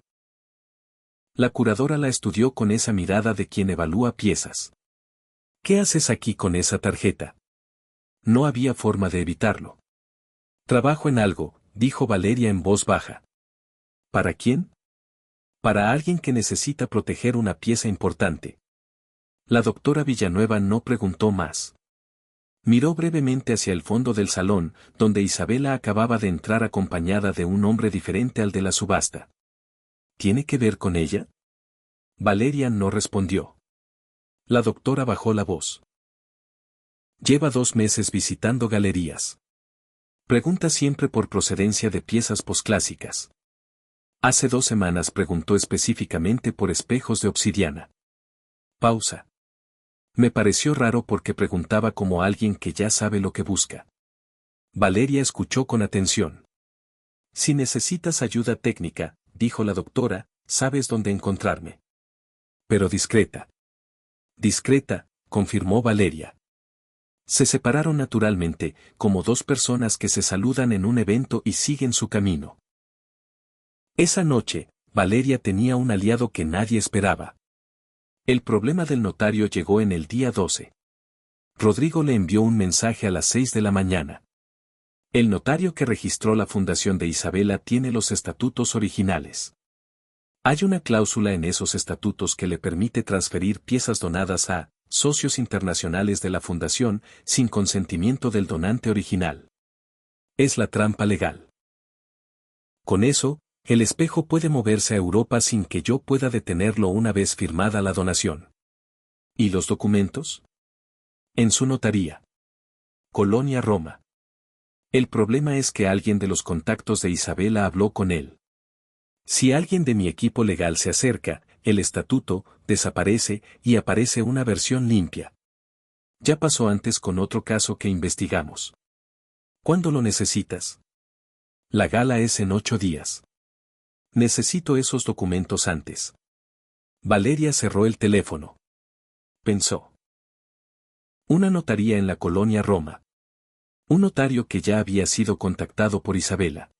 La curadora la estudió con esa mirada de quien evalúa piezas. ¿Qué haces aquí con esa tarjeta? No había forma de evitarlo. Trabajo en algo, dijo Valeria en voz baja. ¿Para quién? Para alguien que necesita proteger una pieza importante. La doctora Villanueva no preguntó más. Miró brevemente hacia el fondo del salón, donde Isabela acababa de entrar acompañada de un hombre diferente al de la subasta. ¿Tiene que ver con ella? Valeria no respondió. La doctora bajó la voz. Lleva 2 meses visitando galerías. Pregunta siempre por procedencia de piezas posclásicas. Hace 2 semanas preguntó específicamente por espejos de obsidiana. Pausa. Me pareció raro porque preguntaba como alguien que ya sabe lo que busca. Valeria escuchó con atención. Si necesitas ayuda técnica, dijo la doctora, sabes dónde encontrarme. Pero discreta. Discreta, confirmó Valeria. Se separaron naturalmente, como 2 personas que se saludan en un evento y siguen su camino. Esa noche, Valeria tenía un aliado que nadie esperaba. El problema del notario llegó en el día 12. Rodrigo le envió un mensaje a las 6 de la mañana. El notario que registró la fundación de Isabela tiene los estatutos originales. Hay una cláusula en esos estatutos que le permite transferir piezas donadas a socios internacionales de la fundación sin consentimiento del donante original. Es la trampa legal. Con eso, el espejo puede moverse a Europa sin que yo pueda detenerlo una vez firmada la donación. ¿Y los documentos? En su notaría. Colonia, Roma. El problema es que alguien de los contactos de Isabela habló con él. Si alguien de mi equipo legal se acerca, el estatuto desaparece y aparece una versión limpia. Ya pasó antes con otro caso que investigamos. ¿Cuándo lo necesitas? La gala es en 8 días. Necesito esos documentos antes. Valeria cerró el teléfono. Pensó. Una notaría en la Colonia, Roma. Un notario que ya había sido contactado por Isabela.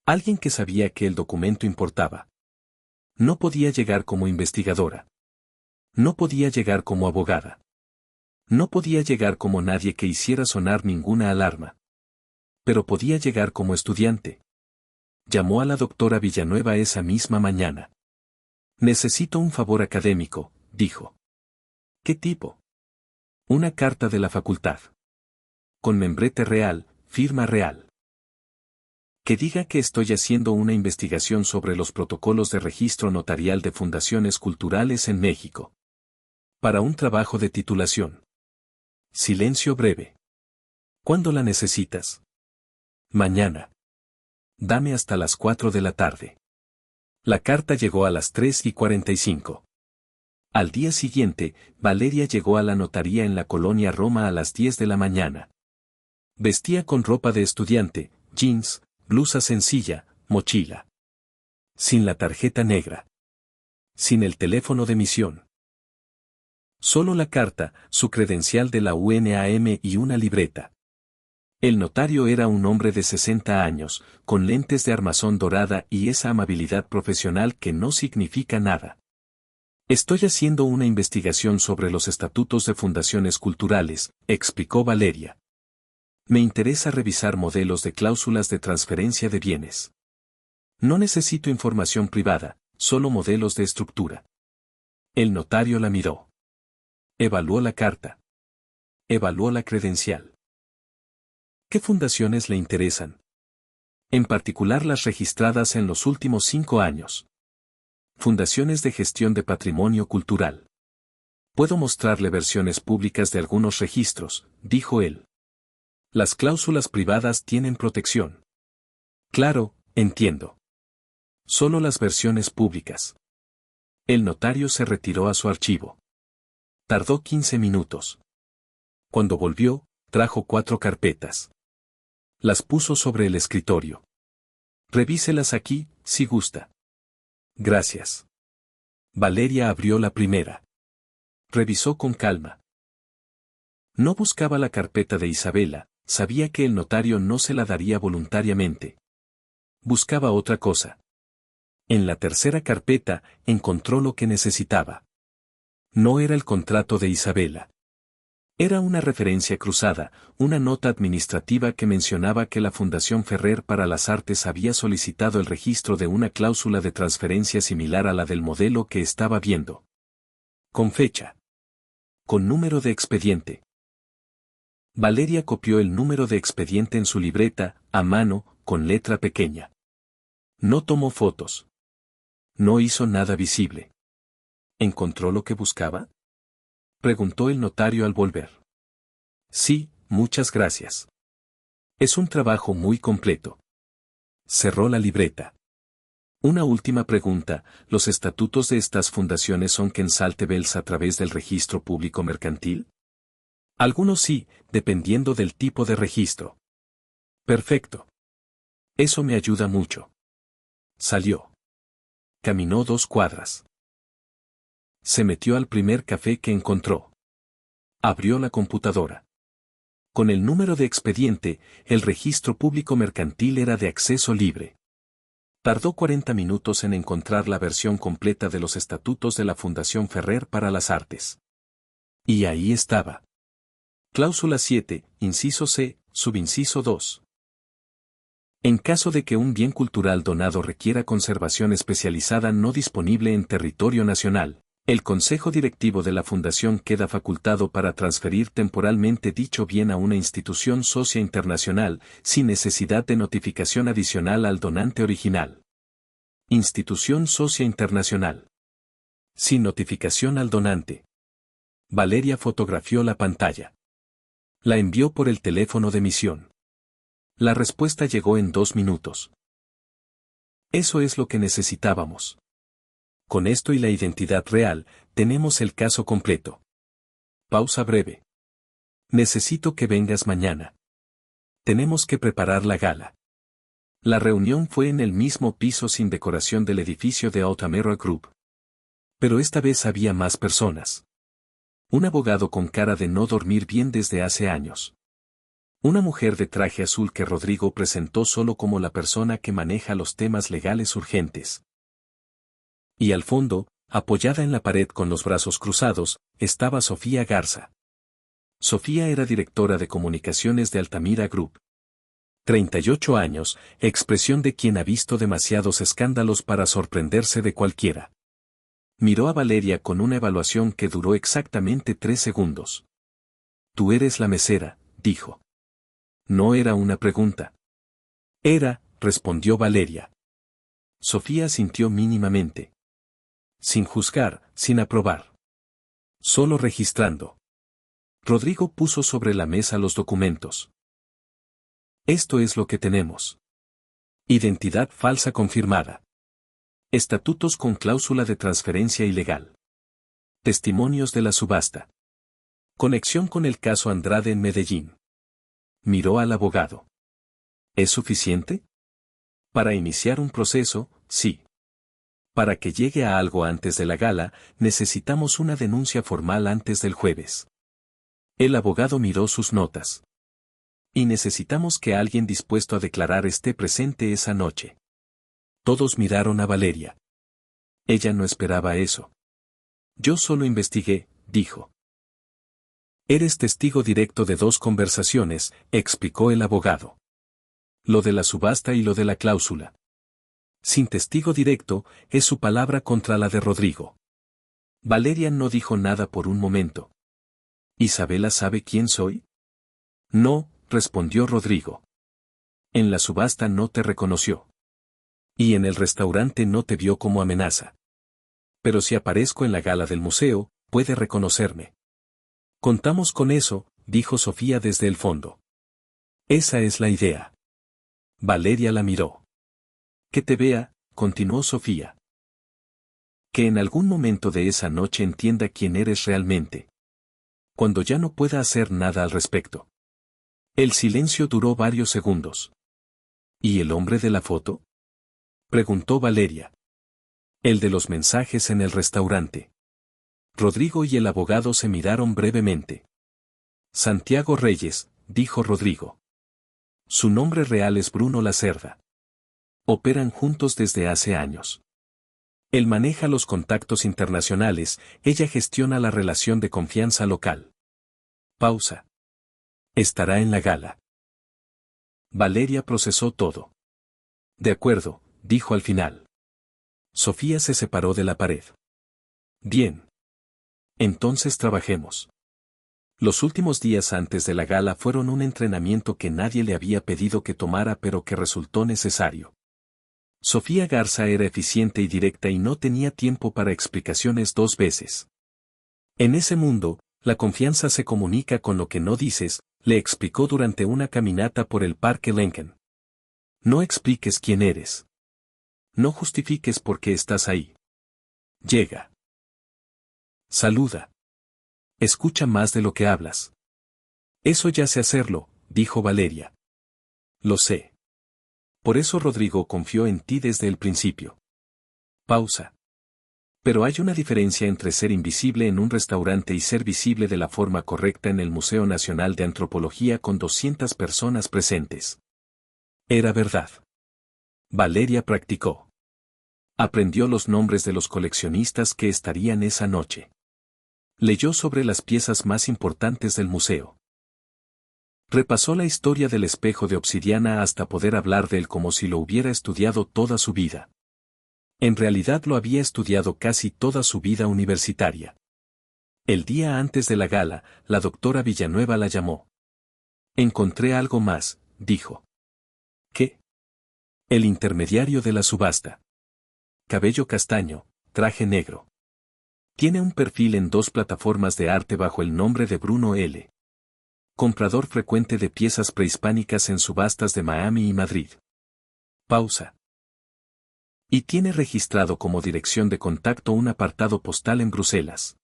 Alguien que sabía que el documento importaba. No podía llegar como investigadora. No podía llegar como abogada. No podía llegar como nadie que hiciera sonar ninguna alarma. Pero podía llegar como estudiante. Llamó a la doctora Villanueva esa misma mañana. Necesito un favor académico, dijo. ¿Qué tipo? Una carta de la facultad. Con membrete real, firma real. Que diga que estoy haciendo una investigación sobre los protocolos de registro notarial de fundaciones culturales en México. Para un trabajo de titulación. Silencio breve. ¿Cuándo la necesitas? Mañana. Dame hasta las 4 de la tarde. La carta llegó a las 3:45. Al día siguiente, Valeria llegó a la notaría en la Colonia, Roma a las 10 de la mañana. Vestía con ropa de estudiante, jeans, blusa sencilla, mochila. Sin la tarjeta negra. Sin el teléfono de misión. Solo la carta, su credencial de la UNAM y una libreta. El notario era un hombre de 60 años, con lentes de armazón dorada y esa amabilidad profesional que no significa nada. Estoy haciendo una investigación sobre los estatutos de fundaciones culturales, explicó Valeria. Me interesa revisar modelos de cláusulas de transferencia de bienes. No necesito información privada, solo modelos de estructura. El notario la miró. Evaluó la carta. Evaluó la credencial. ¿Qué fundaciones le interesan? En particular las registradas en los últimos 5 años. Fundaciones de gestión de patrimonio cultural. Puedo mostrarle versiones públicas de algunos registros, dijo él. Las cláusulas privadas tienen protección. Claro, entiendo. Solo las versiones públicas. El notario se retiró a su archivo. Tardó 15 minutos. Cuando volvió, trajo 4 carpetas. Las puso sobre el escritorio. Revíselas aquí, si gusta. Gracias. Valeria abrió la primera. Revisó con calma. No buscaba la carpeta de Isabela, Sabía que el notario no se la daría voluntariamente. Buscaba otra cosa. En la tercera carpeta, encontró lo que necesitaba. No era el contrato de Isabela. Era una referencia cruzada, una nota administrativa que mencionaba que la Fundación Ferrer para las Artes había solicitado el registro de una cláusula de transferencia similar a la del modelo que estaba viendo. Con fecha. Con número de expediente. Valeria copió el número de expediente en su libreta, a mano, con letra pequeña. No tomó fotos. No hizo nada visible. ¿Encontró lo que buscaba? Preguntó el notario al volver. Sí, muchas gracias. Es un trabajo muy completo. Cerró la libreta. Una última pregunta, ¿los estatutos de estas fundaciones son Quensaltebels a través del registro público mercantil? Algunos sí, dependiendo del tipo de registro. Perfecto. Eso me ayuda mucho. Salió. Caminó 2 cuadras. Se metió al primer café que encontró. Abrió la computadora. Con el número de expediente, el registro público mercantil era de acceso libre. Tardó 40 minutos en encontrar la versión completa de los estatutos de la Fundación Ferrer para las Artes. Y ahí estaba. Cláusula 7, inciso C, subinciso 2. En caso de que un bien cultural donado requiera conservación especializada no disponible en territorio nacional, el Consejo Directivo de la Fundación queda facultado para transferir temporalmente dicho bien a una institución socia internacional, sin necesidad de notificación adicional al donante original. Institución socia internacional. Sin notificación al donante. Valeria fotografió la pantalla. La envió por el teléfono de misión. La respuesta llegó en 2 minutos. Eso es lo que necesitábamos. Con esto y la identidad real, tenemos el caso completo. Pausa breve. Necesito que vengas mañana. Tenemos que preparar la gala. La reunión fue en el mismo piso sin decoración del edificio de Altamira Group. Pero esta vez había más personas. Un abogado con cara de no dormir bien desde hace años. Una mujer de traje azul que Rodrigo presentó solo como la persona que maneja los temas legales urgentes. Y al fondo, apoyada en la pared con los brazos cruzados, estaba Sofía Garza. Sofía era directora de comunicaciones de Altamira Group. 38 años, expresión de quien ha visto demasiados escándalos para sorprenderse de cualquiera. Miró a Valeria con una evaluación que duró exactamente 3 segundos. Tú eres la mesera, dijo. No era una pregunta. Era, respondió Valeria. Sofía sintió mínimamente. Sin juzgar, sin aprobar. Solo registrando. Rodrigo puso sobre la mesa los documentos. Esto es lo que tenemos. Identidad falsa confirmada. Estatutos con cláusula de transferencia ilegal. Testimonios de la subasta. Conexión con el caso Andrade en Medellín. Miró al abogado. ¿Es suficiente? Para iniciar un proceso, sí. Para que llegue a algo antes de la gala, necesitamos una denuncia formal antes del jueves. El abogado miró sus notas. Y necesitamos que alguien dispuesto a declarar esté presente esa noche. Todos miraron a Valeria. Ella no esperaba eso. Yo solo investigué, dijo. Eres testigo directo de 2 conversaciones, explicó el abogado. Lo de la subasta y lo de la cláusula. Sin testigo directo, es su palabra contra la de Rodrigo. Valeria no dijo nada por un momento. ¿Isabela sabe quién soy? No, respondió Rodrigo. En la subasta no te reconoció. Y en el restaurante no te vio como amenaza. Pero si aparezco en la gala del museo, puede reconocerme. Contamos con eso, dijo Sofía desde el fondo. Esa es la idea. Valeria la miró. Que te vea, continuó Sofía. Que en algún momento de esa noche entienda quién eres realmente. Cuando ya no pueda hacer nada al respecto. El silencio duró varios segundos. ¿Y el hombre de la foto? Preguntó Valeria. El de los mensajes en el restaurante. Rodrigo y el abogado se miraron brevemente. Santiago Reyes, dijo Rodrigo. Su nombre real es Bruno Lacerda. Operan juntos desde hace años. Él maneja los contactos internacionales, ella gestiona la relación de confianza local. Pausa. Estará en la gala. Valeria procesó todo. De acuerdo, dijo al final. Sofía se separó de la pared. Bien. Entonces trabajemos. Los últimos días antes de la gala fueron un entrenamiento que nadie le había pedido que tomara pero que resultó necesario. Sofía Garza era eficiente y directa y no tenía tiempo para explicaciones dos veces. En ese mundo, la confianza se comunica con lo que no dices, le explicó durante una caminata por el Parque Lincoln. No expliques quién eres. No justifiques por qué estás ahí. Llega. Saluda. Escucha más de lo que hablas. Eso ya sé hacerlo, dijo Valeria. Lo sé. Por eso Rodrigo confió en ti desde el principio. Pausa. Pero hay una diferencia entre ser invisible en un restaurante y ser visible de la forma correcta en el Museo Nacional de Antropología con 200 personas presentes. Era verdad. Valeria practicó. Aprendió los nombres de los coleccionistas que estarían esa noche. Leyó sobre las piezas más importantes del museo. Repasó la historia del espejo de obsidiana hasta poder hablar de él como si lo hubiera estudiado toda su vida. En realidad lo había estudiado casi toda su vida universitaria. El día antes de la gala, la doctora Villanueva la llamó. Encontré algo más, dijo. ¿Qué? El intermediario de la subasta. Cabello castaño, traje negro. Tiene un perfil en 2 plataformas de arte bajo el nombre de Bruno L. Comprador frecuente de piezas prehispánicas en subastas de Miami y Madrid. Pausa. Y tiene registrado como dirección de contacto un apartado postal en Bruselas.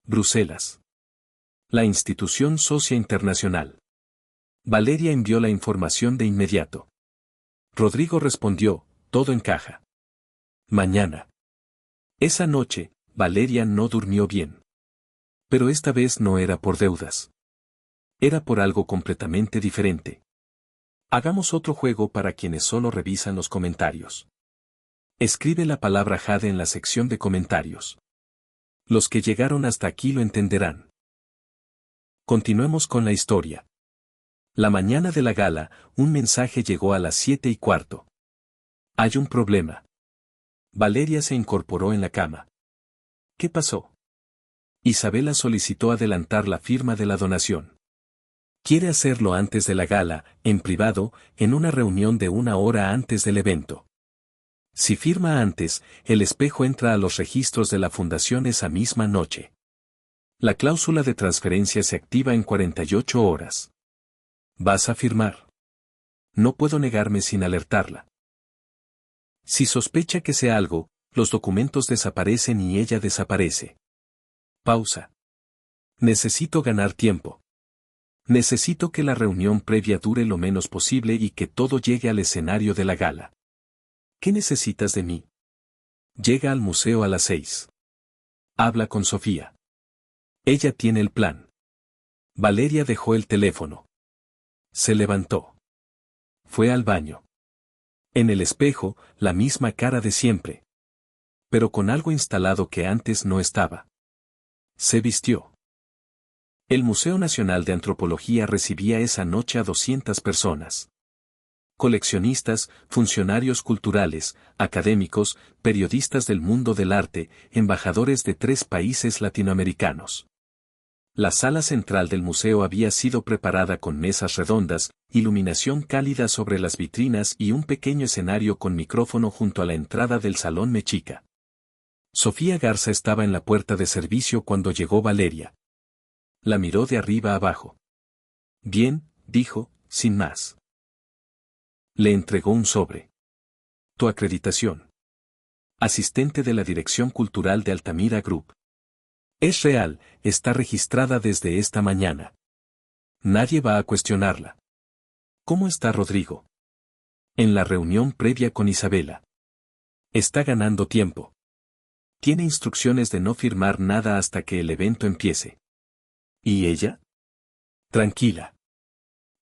Bruselas. La institución socia internacional. Valeria envió la información de inmediato. Rodrigo respondió, todo encaja. Mañana. Esa noche, Valeria no durmió bien. Pero esta vez no era por deudas. Era por algo completamente diferente. Hagamos otro juego para quienes solo revisan los comentarios. Escribe la palabra Jade en la sección de comentarios. Los que llegaron hasta aquí lo entenderán. Continuemos con la historia. La mañana de la gala, un mensaje llegó a las 7:15. Hay un problema. Valeria se incorporó en la cama. ¿Qué pasó? Isabela solicitó adelantar la firma de la donación. Quiere hacerlo antes de la gala, en privado, en una reunión de 1 hora antes del evento. Si firma antes, el espejo entra a los registros de la fundación esa misma noche. La cláusula de transferencia se activa en 48 horas. ¿Vas a firmar? No puedo negarme sin alertarla. Si sospecha que sea algo, los documentos desaparecen y ella desaparece. Pausa. Necesito ganar tiempo. Necesito que la reunión previa dure lo menos posible y que todo llegue al escenario de la gala. ¿Qué necesitas de mí? Llega al museo a las 6. Habla con Sofía. Ella tiene el plan. Valeria dejó el teléfono. Se levantó. Fue al baño. En el espejo, la misma cara de siempre. Pero con algo instalado que antes no estaba. Se vistió. El Museo Nacional de Antropología recibía esa noche a 200 personas. Coleccionistas, funcionarios culturales, académicos, periodistas del mundo del arte, embajadores de 3 países latinoamericanos. La sala central del museo había sido preparada con mesas redondas, iluminación cálida sobre las vitrinas y un pequeño escenario con micrófono junto a la entrada del Salón Mexica. Sofía Garza estaba en la puerta de servicio cuando llegó Valeria. La miró de arriba abajo. Bien, dijo, sin más. Le entregó un sobre. Tu acreditación. Asistente de la Dirección Cultural de Altamira Group. Es real, está registrada desde esta mañana. Nadie va a cuestionarla. ¿Cómo está Rodrigo? En la reunión previa con Isabela. Está ganando tiempo. Tiene instrucciones de no firmar nada hasta que el evento empiece. ¿Y ella? Tranquila.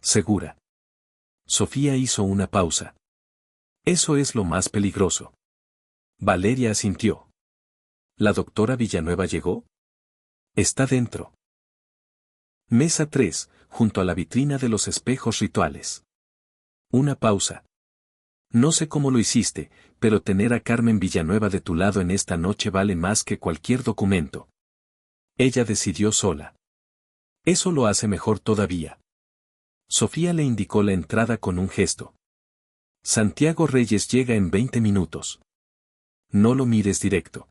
¿Segura? Sofía hizo una pausa. Eso es lo más peligroso. Valeria asintió. ¿La doctora Villanueva llegó? Está dentro. Mesa 3, junto a la vitrina de los espejos rituales. Una pausa. No sé cómo lo hiciste, pero tener a Carmen Villanueva de tu lado en esta noche vale más que cualquier documento. Ella decidió sola. Eso lo hace mejor todavía. Sofía le indicó la entrada con un gesto. Santiago Reyes llega en 20 minutos. No lo mires directo.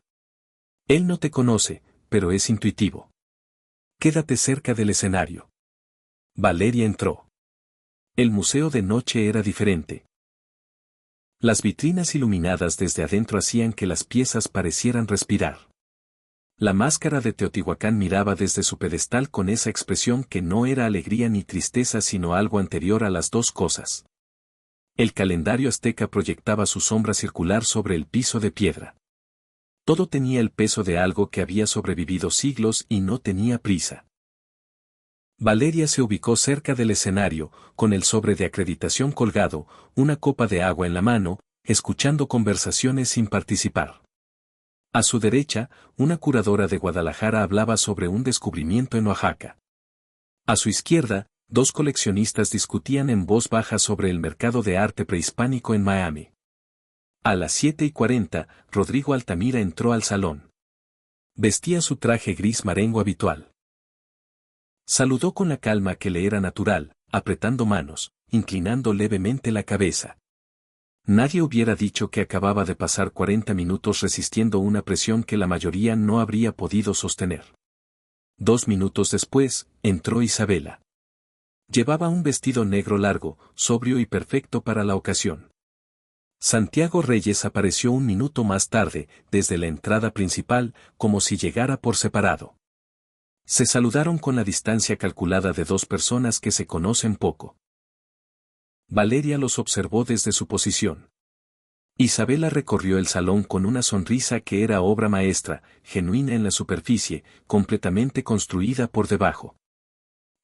Él no te conoce, pero es intuitivo. Quédate cerca del escenario. Valeria entró. El museo de noche era diferente. Las vitrinas iluminadas desde adentro hacían que las piezas parecieran respirar. La máscara de Teotihuacán miraba desde su pedestal con esa expresión que no era alegría ni tristeza sino algo anterior a las dos cosas. El calendario azteca proyectaba su sombra circular sobre el piso de piedra. Todo tenía el peso de algo que había sobrevivido siglos y no tenía prisa. Valeria se ubicó cerca del escenario, con el sobre de acreditación colgado, una copa de agua en la mano, escuchando conversaciones sin participar. A su derecha, una curadora de Guadalajara hablaba sobre un descubrimiento en Oaxaca. A su izquierda, dos coleccionistas discutían en voz baja sobre el mercado de arte prehispánico en Miami. A las 7:40, Rodrigo Altamira entró al salón. Vestía su traje gris marengo habitual. Saludó con la calma que le era natural, apretando manos, inclinando levemente la cabeza. Nadie hubiera dicho que acababa de pasar 40 minutos resistiendo una presión que la mayoría no habría podido sostener. 2 minutos después, entró Isabela. Llevaba un vestido negro largo, sobrio y perfecto para la ocasión. Santiago Reyes apareció un minuto más tarde, desde la entrada principal, como si llegara por separado. Se saludaron con la distancia calculada de dos personas que se conocen poco. Valeria los observó desde su posición. Isabela recorrió el salón con una sonrisa que era obra maestra, genuina en la superficie, completamente construida por debajo.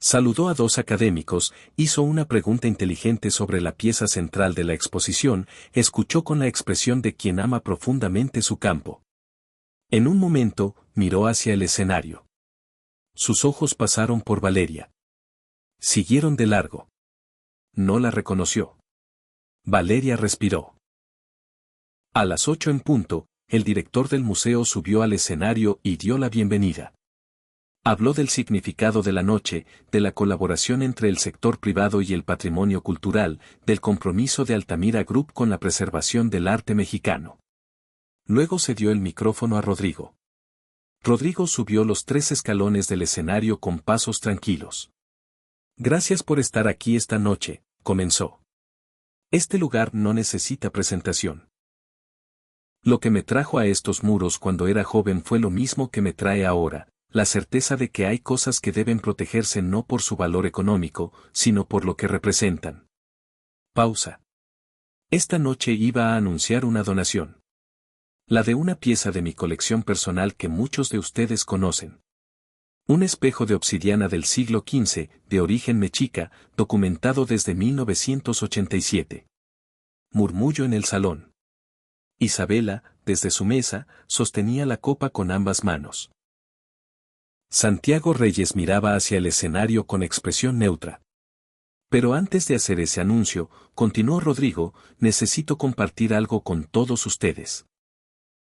Saludó a dos académicos, hizo una pregunta inteligente sobre la pieza central de la exposición, escuchó con la expresión de quien ama profundamente su campo. En un momento, miró hacia el escenario. Sus ojos pasaron por Valeria. Siguieron de largo. No la reconoció. Valeria respiró. A las 8 en punto, el director del museo subió al escenario y dio la bienvenida. Habló del significado de la noche, de la colaboración entre el sector privado y el patrimonio cultural, del compromiso de Altamira Group con la preservación del arte mexicano. Luego se dio el micrófono a Rodrigo. Rodrigo subió los 3 escalones del escenario con pasos tranquilos. Gracias por estar aquí esta noche, comenzó. Este lugar no necesita presentación. Lo que me trajo a estos muros cuando era joven fue lo mismo que me trae ahora, la certeza de que hay cosas que deben protegerse no por su valor económico, sino por lo que representan. Pausa. Esta noche iba a anunciar una donación. La de una pieza de mi colección personal que muchos de ustedes conocen. Un espejo de obsidiana del siglo XV, de origen mexica, documentado desde 1987. Murmullo en el salón. Isabela, desde su mesa, sostenía la copa con ambas manos. Santiago Reyes miraba hacia el escenario con expresión neutra. Pero antes de hacer ese anuncio, continuó Rodrigo, necesito compartir algo con todos ustedes.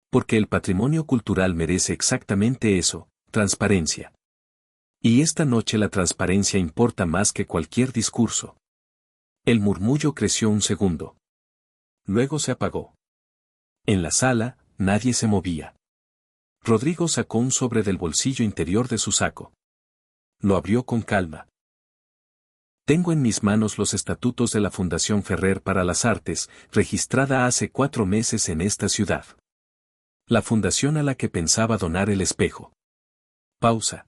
Porque el patrimonio cultural merece exactamente eso, transparencia. Y esta noche la transparencia importa más que cualquier discurso. El murmullo creció un segundo. Luego se apagó. En la sala, nadie se movía. Rodrigo sacó un sobre del bolsillo interior de su saco. Lo abrió con calma. Tengo en mis manos los estatutos de la Fundación Ferrer para las Artes, registrada hace 4 meses en esta ciudad. La fundación a la que pensaba donar el espejo. Pausa.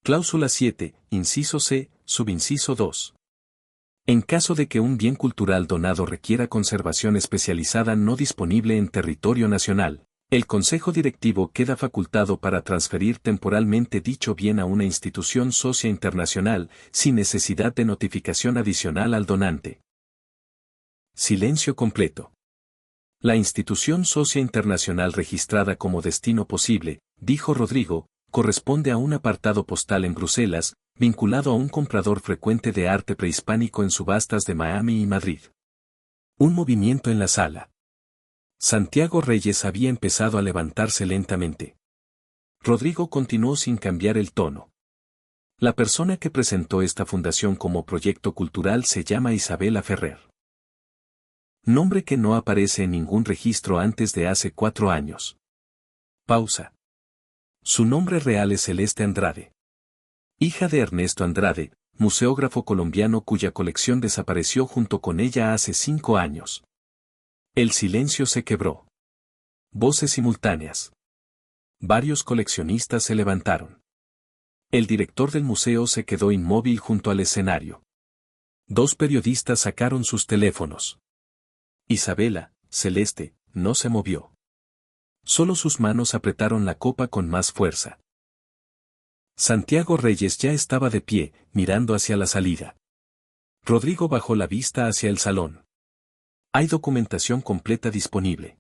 Cláusula 7, inciso C, subinciso 2. En caso de que un bien cultural donado requiera conservación especializada no disponible en territorio nacional, El consejo directivo queda facultado para transferir temporalmente dicho bien a una institución socia internacional, sin necesidad de notificación adicional al donante. Silencio completo. La institución socia internacional registrada como destino posible, dijo Rodrigo, corresponde a un apartado postal en Bruselas, vinculado a un comprador frecuente de arte prehispánico en subastas de Miami y Madrid. Un movimiento en la sala. Santiago Reyes había empezado a levantarse lentamente. Rodrigo continuó sin cambiar el tono. La persona que presentó esta fundación como proyecto cultural se llama Isabela Ferrer. Nombre que no aparece en ningún registro antes de hace 4 años. Pausa. Su nombre real es Celeste Andrade. Hija de Ernesto Andrade, museógrafo colombiano cuya colección desapareció junto con ella hace 5 años. El silencio se quebró. Voces simultáneas. Varios coleccionistas se levantaron. El director del museo se quedó inmóvil junto al escenario. 2 periodistas sacaron sus teléfonos. Isabela, Celeste, no se movió. Solo sus manos apretaron la copa con más fuerza. Santiago Reyes ya estaba de pie, mirando hacia la salida. Rodrigo bajó la vista hacia el salón. Hay documentación completa disponible.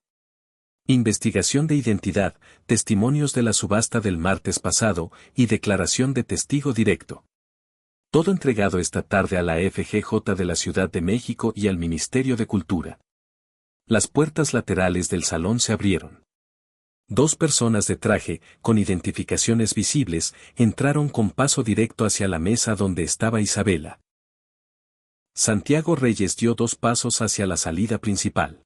Investigación de identidad, testimonios de la subasta del martes pasado y declaración de testigo directo. Todo entregado esta tarde a la FGJ de la Ciudad de México y al Ministerio de Cultura. Las puertas laterales del salón se abrieron. 2 personas de traje, con identificaciones visibles, entraron con paso directo hacia la mesa donde estaba Isabela. Santiago Reyes dio 2 pasos hacia la salida principal.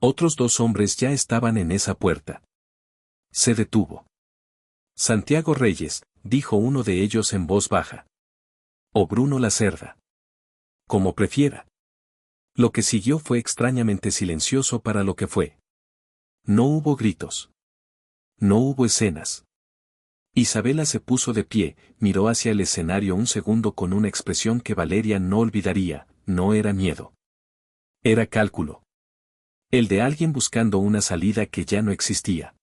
Otros 2 hombres ya estaban en esa puerta. Se detuvo. Santiago Reyes, dijo uno de ellos en voz baja. O Bruno Lacerda. Como prefiera. Lo que siguió fue extrañamente silencioso para lo que fue. No hubo gritos. No hubo escenas. Isabela se puso de pie, miró hacia el escenario un segundo con una expresión que Valeria no olvidaría, no era miedo. Era cálculo. El de alguien buscando una salida que ya no existía.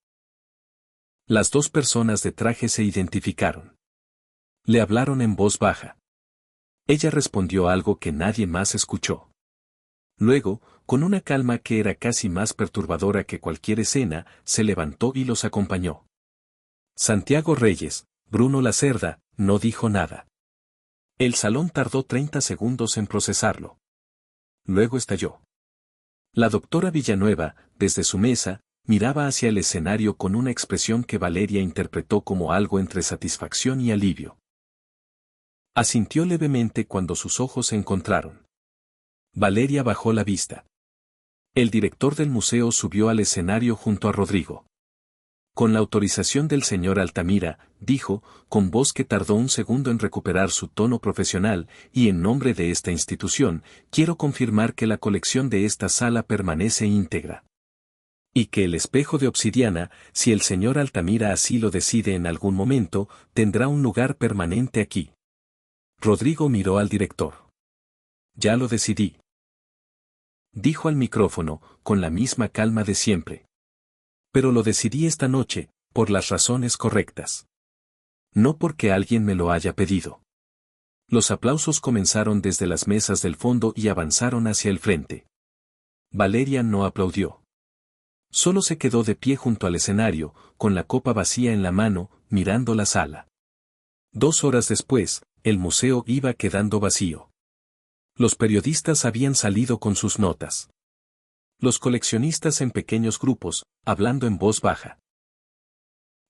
Las 2 personas de traje se identificaron. Le hablaron en voz baja. Ella respondió algo que nadie más escuchó. Luego, con una calma que era casi más perturbadora que cualquier escena, se levantó y los acompañó. Santiago Reyes, Bruno Lacerda, no dijo nada. El salón tardó 30 segundos en procesarlo. Luego estalló. La doctora Villanueva, desde su mesa, miraba hacia el escenario con una expresión que Valeria interpretó como algo entre satisfacción y alivio. Asintió levemente cuando sus ojos se encontraron. Valeria bajó la vista. El director del museo subió al escenario junto a Rodrigo. Con la autorización del señor Altamira, dijo, con voz que tardó un segundo en recuperar su tono profesional, y en nombre de esta institución, quiero confirmar que la colección de esta sala permanece íntegra. Y que el espejo de obsidiana, si el señor Altamira así lo decide en algún momento, tendrá un lugar permanente aquí. Rodrigo miró al director. Ya lo decidí. Dijo al micrófono, con la misma calma de siempre. Pero lo decidí esta noche, por las razones correctas. No porque alguien me lo haya pedido. Los aplausos comenzaron desde las mesas del fondo y avanzaron hacia el frente. Valeria no aplaudió. Solo se quedó de pie junto al escenario, con la copa vacía en la mano, mirando la sala. 2 horas después, el museo iba quedando vacío. Los periodistas habían salido con sus notas. Los coleccionistas en pequeños grupos, hablando en voz baja.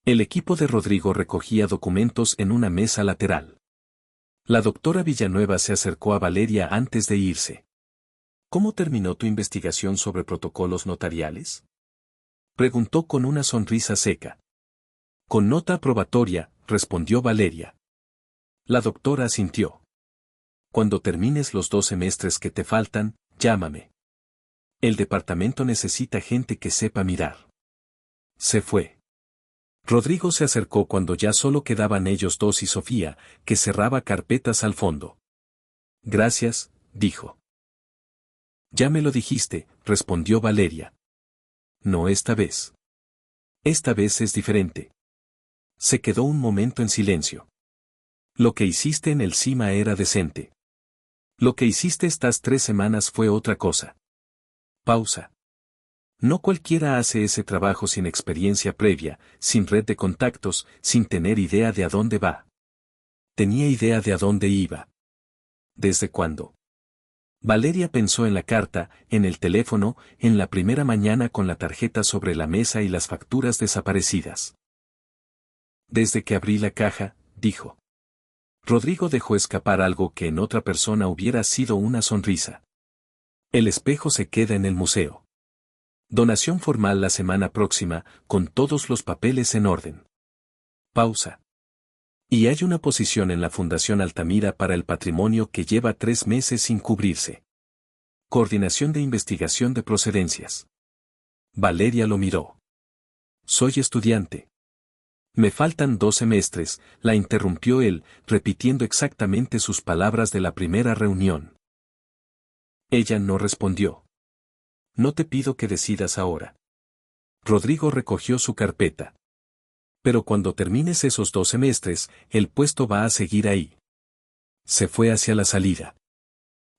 El equipo de Rodrigo recogía documentos en una mesa lateral. La doctora Villanueva se acercó a Valeria antes de irse. ¿Cómo terminó tu investigación sobre protocolos notariales? Preguntó con una sonrisa seca. Con nota aprobatoria, respondió Valeria. La doctora asintió. Cuando termines los 2 semestres que te faltan, llámame. El departamento necesita gente que sepa mirar. Se fue. Rodrigo se acercó cuando ya solo quedaban ellos 2 y Sofía, que cerraba carpetas al fondo. Gracias, dijo. Ya me lo dijiste, respondió Valeria. No esta vez. Esta vez es diferente. Se quedó un momento en silencio. Lo que hiciste en el CIMA era decente. Lo que hiciste estas 3 semanas fue otra cosa. Pausa. No cualquiera hace ese trabajo sin experiencia previa, sin red de contactos, sin tener idea de a dónde va. Tenía idea de a dónde iba. ¿Desde cuándo? Valeria pensó en la carta, en el teléfono, en la primera mañana con la tarjeta sobre la mesa y las facturas desaparecidas. Desde que abrí la caja, dijo. Rodrigo dejó escapar algo que en otra persona hubiera sido una sonrisa. El espejo se queda en el museo. Donación formal la semana próxima, con todos los papeles en orden. Pausa. Y hay una posición en la Fundación Altamira para el patrimonio que lleva 3 meses sin cubrirse. Coordinación de investigación de procedencias. Valeria lo miró. Soy estudiante. Me faltan 2 semestres, la interrumpió él, repitiendo exactamente sus palabras de la primera reunión. Ella no respondió. No te pido que decidas ahora. Rodrigo recogió su carpeta. Pero cuando termines esos 2 semestres, el puesto va a seguir ahí. Se fue hacia la salida.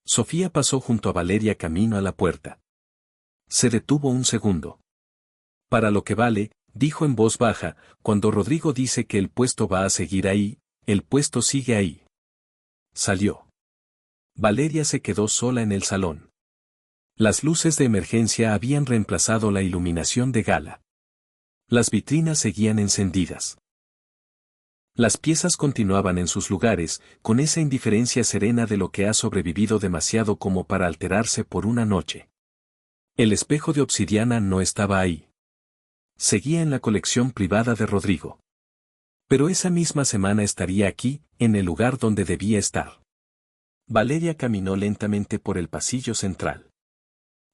Sofía pasó junto a Valeria camino a la puerta. Se detuvo un segundo. Para lo que vale, dijo en voz baja, cuando Rodrigo dice que el puesto va a seguir ahí, el puesto sigue ahí. Salió. Valeria se quedó sola en el salón. Las luces de emergencia habían reemplazado la iluminación de gala. Las vitrinas seguían encendidas. Las piezas continuaban en sus lugares, con esa indiferencia serena de lo que ha sobrevivido demasiado como para alterarse por una noche. El espejo de obsidiana no estaba ahí. Seguía en la colección privada de Rodrigo. Pero esa misma semana estaría aquí, en el lugar donde debía estar. Valeria caminó lentamente por el pasillo central.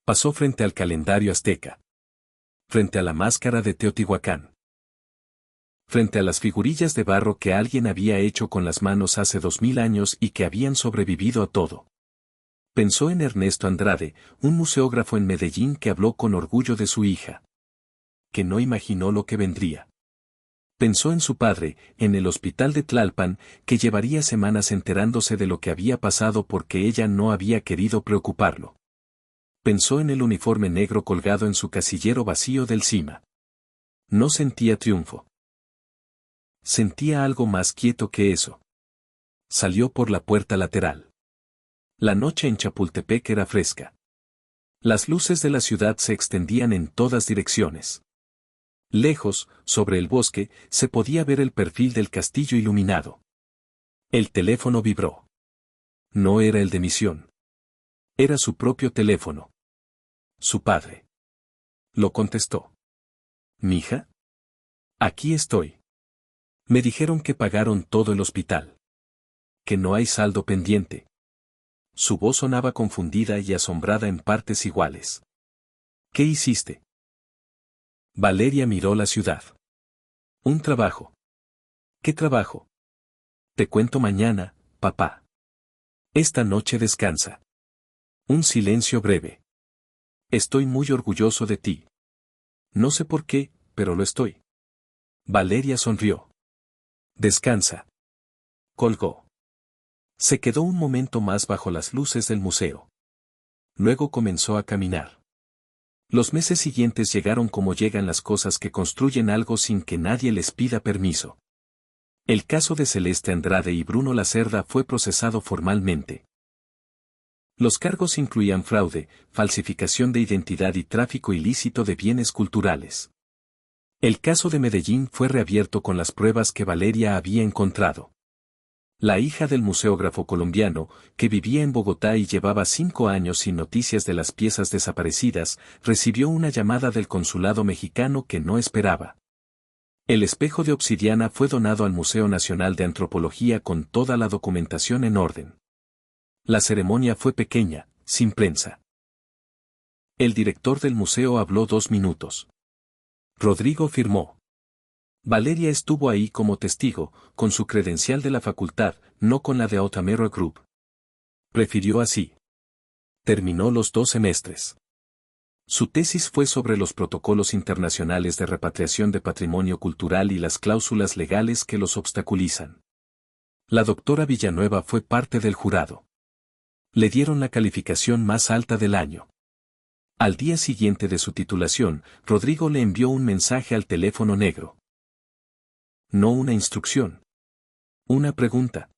Pasó frente al calendario azteca. Frente a la máscara de Teotihuacán. Frente a las figurillas de barro que alguien había hecho con las manos hace 2000 años y que habían sobrevivido a todo. Pensó en Ernesto Andrade, un museógrafo en Medellín que habló con orgullo de su hija. Que no imaginó lo que vendría. Pensó en su padre, en el hospital de Tlalpan, que llevaría semanas enterándose de lo que había pasado porque ella no había querido preocuparlo. Pensó en el uniforme negro colgado en su casillero vacío del CIMA. No sentía triunfo. Sentía algo más quieto que eso. Salió por la puerta lateral. La noche en Chapultepec era fresca. Las luces de la ciudad se extendían en todas direcciones. Lejos, sobre el bosque, se podía ver el perfil del castillo iluminado. El teléfono vibró. No era el de Misión. Era su propio teléfono. Su padre. Lo contestó. ¿Mija? Aquí estoy. Me dijeron que pagaron todo el hospital. Que no hay saldo pendiente. Su voz sonaba confundida y asombrada en partes iguales. ¿Qué hiciste? Valeria miró la ciudad. Un trabajo. ¿Qué trabajo? Te cuento mañana, papá. Esta noche descansa. Un silencio breve. Estoy muy orgulloso de ti. No sé por qué, pero lo estoy. Valeria sonrió. Descansa. Colgó. Se quedó un momento más bajo las luces del museo. Luego comenzó a caminar. Los meses siguientes llegaron como llegan las cosas que construyen algo sin que nadie les pida permiso. El caso de Celeste Andrade y Bruno Lacerda fue procesado formalmente. Los cargos incluían fraude, falsificación de identidad y tráfico ilícito de bienes culturales. El caso de Medellín fue reabierto con las pruebas que Valeria había encontrado. La hija del museógrafo colombiano, que vivía en Bogotá y llevaba 5 años sin noticias de las piezas desaparecidas, recibió una llamada del consulado mexicano que no esperaba. El espejo de obsidiana fue donado al Museo Nacional de Antropología con toda la documentación en orden. La ceremonia fue pequeña, sin prensa. El director del museo habló 2 minutos. Rodrigo firmó. Valeria estuvo ahí como testigo, con su credencial de la facultad, no con la de Altamira Group. Prefirió así. Terminó los 2 semestres. Su tesis fue sobre los protocolos internacionales de repatriación de patrimonio cultural y las cláusulas legales que los obstaculizan. La doctora Villanueva fue parte del jurado. Le dieron la calificación más alta del año. Al día siguiente de su titulación, Rodrigo le envió un mensaje al teléfono negro. No una instrucción. Una pregunta.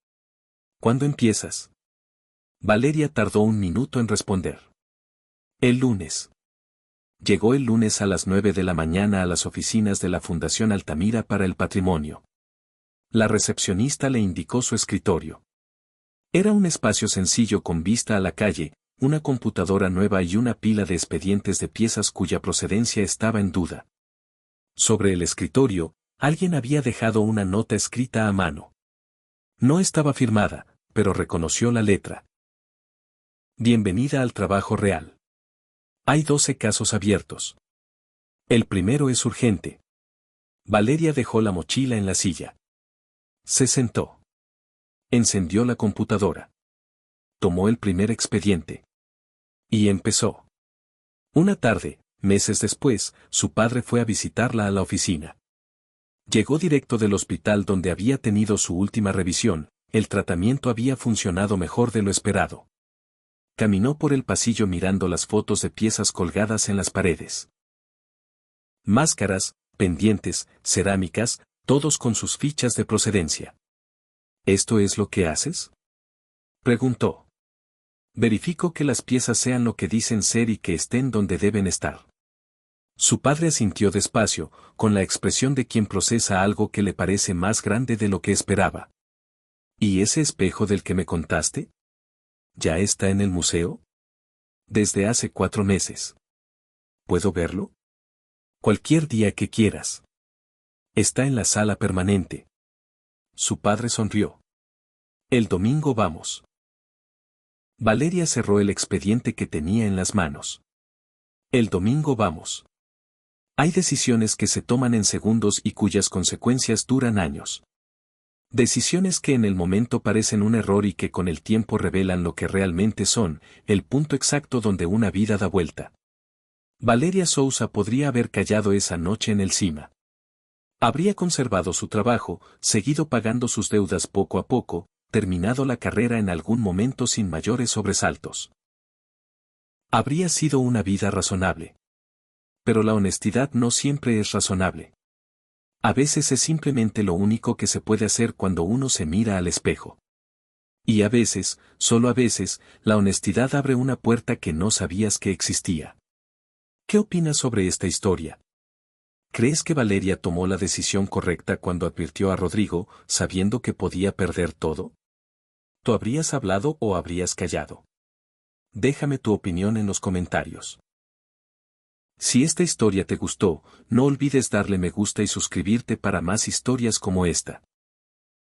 ¿Cuándo empiezas? Valeria tardó un minuto en responder. El lunes. Llegó el lunes a las 9 de la mañana a las oficinas de la Fundación Altamira para el Patrimonio. La recepcionista le indicó su escritorio. Era un espacio sencillo con vista a la calle, una computadora nueva y una pila de expedientes de piezas cuya procedencia estaba en duda. Sobre el escritorio, alguien había dejado una nota escrita a mano. No estaba firmada, pero reconoció la letra. Bienvenida al trabajo real. Hay 12 casos abiertos. El primero es urgente. Valeria dejó la mochila en la silla. Se sentó. Encendió la computadora. Tomó el primer expediente. Y empezó. Una tarde, meses después, su padre fue a visitarla a la oficina. Llegó directo del hospital donde había tenido su última revisión, el tratamiento había funcionado mejor de lo esperado. Caminó por el pasillo mirando las fotos de piezas colgadas en las paredes. Máscaras, pendientes, cerámicas, todos con sus fichas de procedencia. ¿Esto es lo que haces?, preguntó. Verifico que las piezas sean lo que dicen ser y que estén donde deben estar. Su padre asintió despacio, con la expresión de quien procesa algo que le parece más grande de lo que esperaba. ¿Y ese espejo del que me contaste? ¿Ya está en el museo? Desde hace 4 meses. ¿Puedo verlo? Cualquier día que quieras. Está en la sala permanente. Su padre sonrió. El domingo vamos. Valeria cerró el expediente que tenía en las manos. El domingo vamos. Hay decisiones que se toman en segundos y cuyas consecuencias duran años. Decisiones que en el momento parecen un error y que con el tiempo revelan lo que realmente son, el punto exacto donde una vida da vuelta. Valeria Sousa podría haber callado esa noche en el CIMA. Habría conservado su trabajo, seguido pagando sus deudas poco a poco, terminado la carrera en algún momento sin mayores sobresaltos. Habría sido una vida razonable. Pero la honestidad no siempre es razonable. A veces es simplemente lo único que se puede hacer cuando uno se mira al espejo. Y a veces, solo a veces, la honestidad abre una puerta que no sabías que existía. ¿Qué opinas sobre esta historia? ¿Crees que Valeria tomó la decisión correcta cuando advirtió a Rodrigo, sabiendo que podía perder todo? ¿Tú habrías hablado o habrías callado? Déjame tu opinión en los comentarios. Si esta historia te gustó, no olvides darle me gusta y suscribirte para más historias como esta.